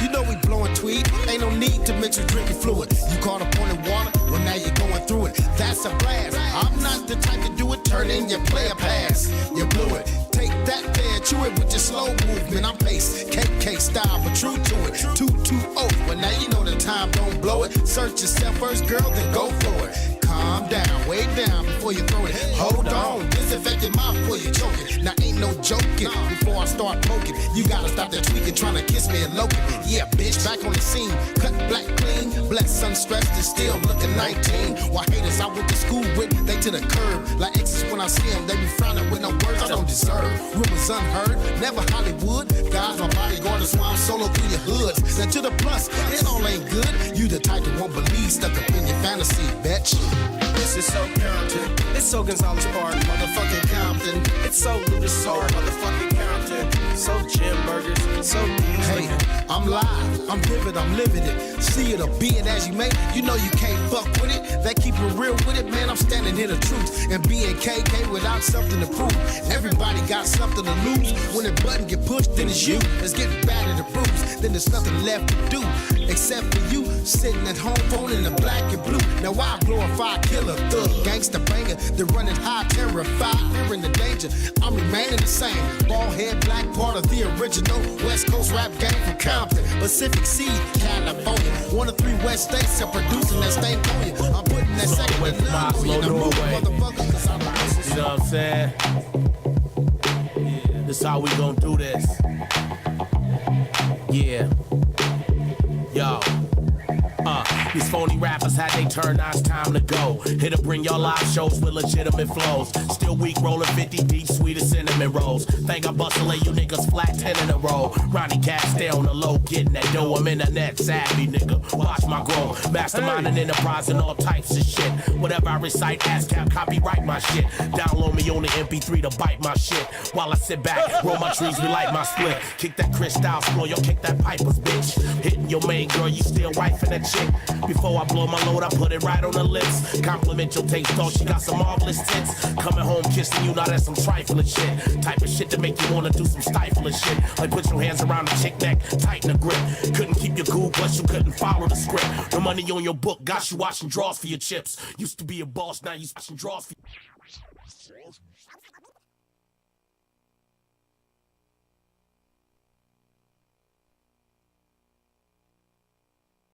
You know we blowing tweed, ain't no need to mix with drinking fluid. You caught up on the water, well now you're going through it. That's a blast. I'm not the type to do it, turn in your player pass. You blew it. Take that there, chew it with your slow movement. I'm pace, KK style, but true to it. 220, well now you know the time, don't blow it. Search yourself first, girl, then go for it. Calm down, way down before you throw it. Hold on, disinfect your mouth before you choke it. Now ain't no joking before I start poking. You gotta stop that tweaking, trying to kiss me and loke it. Yeah, bitch, back on the scene, cut black clean. Blessed, unstressed, and still looking 19. While haters I went to school with, they to the curb. Like exes when I see them, they be frowning with no words I don't deserve. Rumors unheard, never Hollywood. God's my bodyguard, that's why I'm solo through your hoods. Now to the plus, it all ain't good. You the type that won't believe, stuck up in your fantasy, bitch. This is so Compton, it's so Gonzalez Park, motherfucking Compton. It's so Ludasar, motherfucking Compton. So Jim Burgers, so Hey, I'm live, I'm vivid, I'm living it. See it or be it as you may, you know you can't fuck with it. They keep it real with it, man, I'm standing here the truth. And being KK without something to prove. Everybody got something to lose. When the button get pushed, then it's you. It's getting battered and bruised. Then there's nothing left to do. Except for you, sitting at home, phoning the black and blue. Now I glorify killer, thug, gangster banger. They're running high, terrified, fearing the danger. I'm remaining the same. Bald head, black, part of the original West Coast rap game from Compton. Pacific Sea, California. 1 of 3 West states are producing that stain on you. I'm putting that second in love in the move, motherfucker, cause I'm You know what I'm saying? Yeah. This how we gon' do this. Yeah. Yo. These phony rappers had they turn, now it's time to go. Here to bring y'all live shows with legitimate flows. Still weak, rolling 50 deep, sweet as cinnamon rolls. Think I bust to lay you niggas flat 10 in a row. Ronnie Cat stay on the low, getting that dough. I'm internet savvy, nigga. Watch my grow. Mastermind and enterprise and all types of shit. Whatever I recite, ASCAP, copyright my shit. Download me on the MP3 to bite my shit. While I sit back, roll my trees, relight my split. Kick that crystal floor, yo, kick that pipers, bitch. Hitting your main girl, you still wifing that chick. Before I blow my load, I put it right on the lips. Compliment your taste, though, she got some marvelous tits. Coming home kissing you, now that's some trifling shit. Type of shit to make you wanna do some stifling shit. Like put your hands around the chick neck, tighten the grip. Couldn't keep your cool, plus you couldn't follow the script. The money on your book got you washing drawers for your chips. Used to be a boss, now you washing drawers for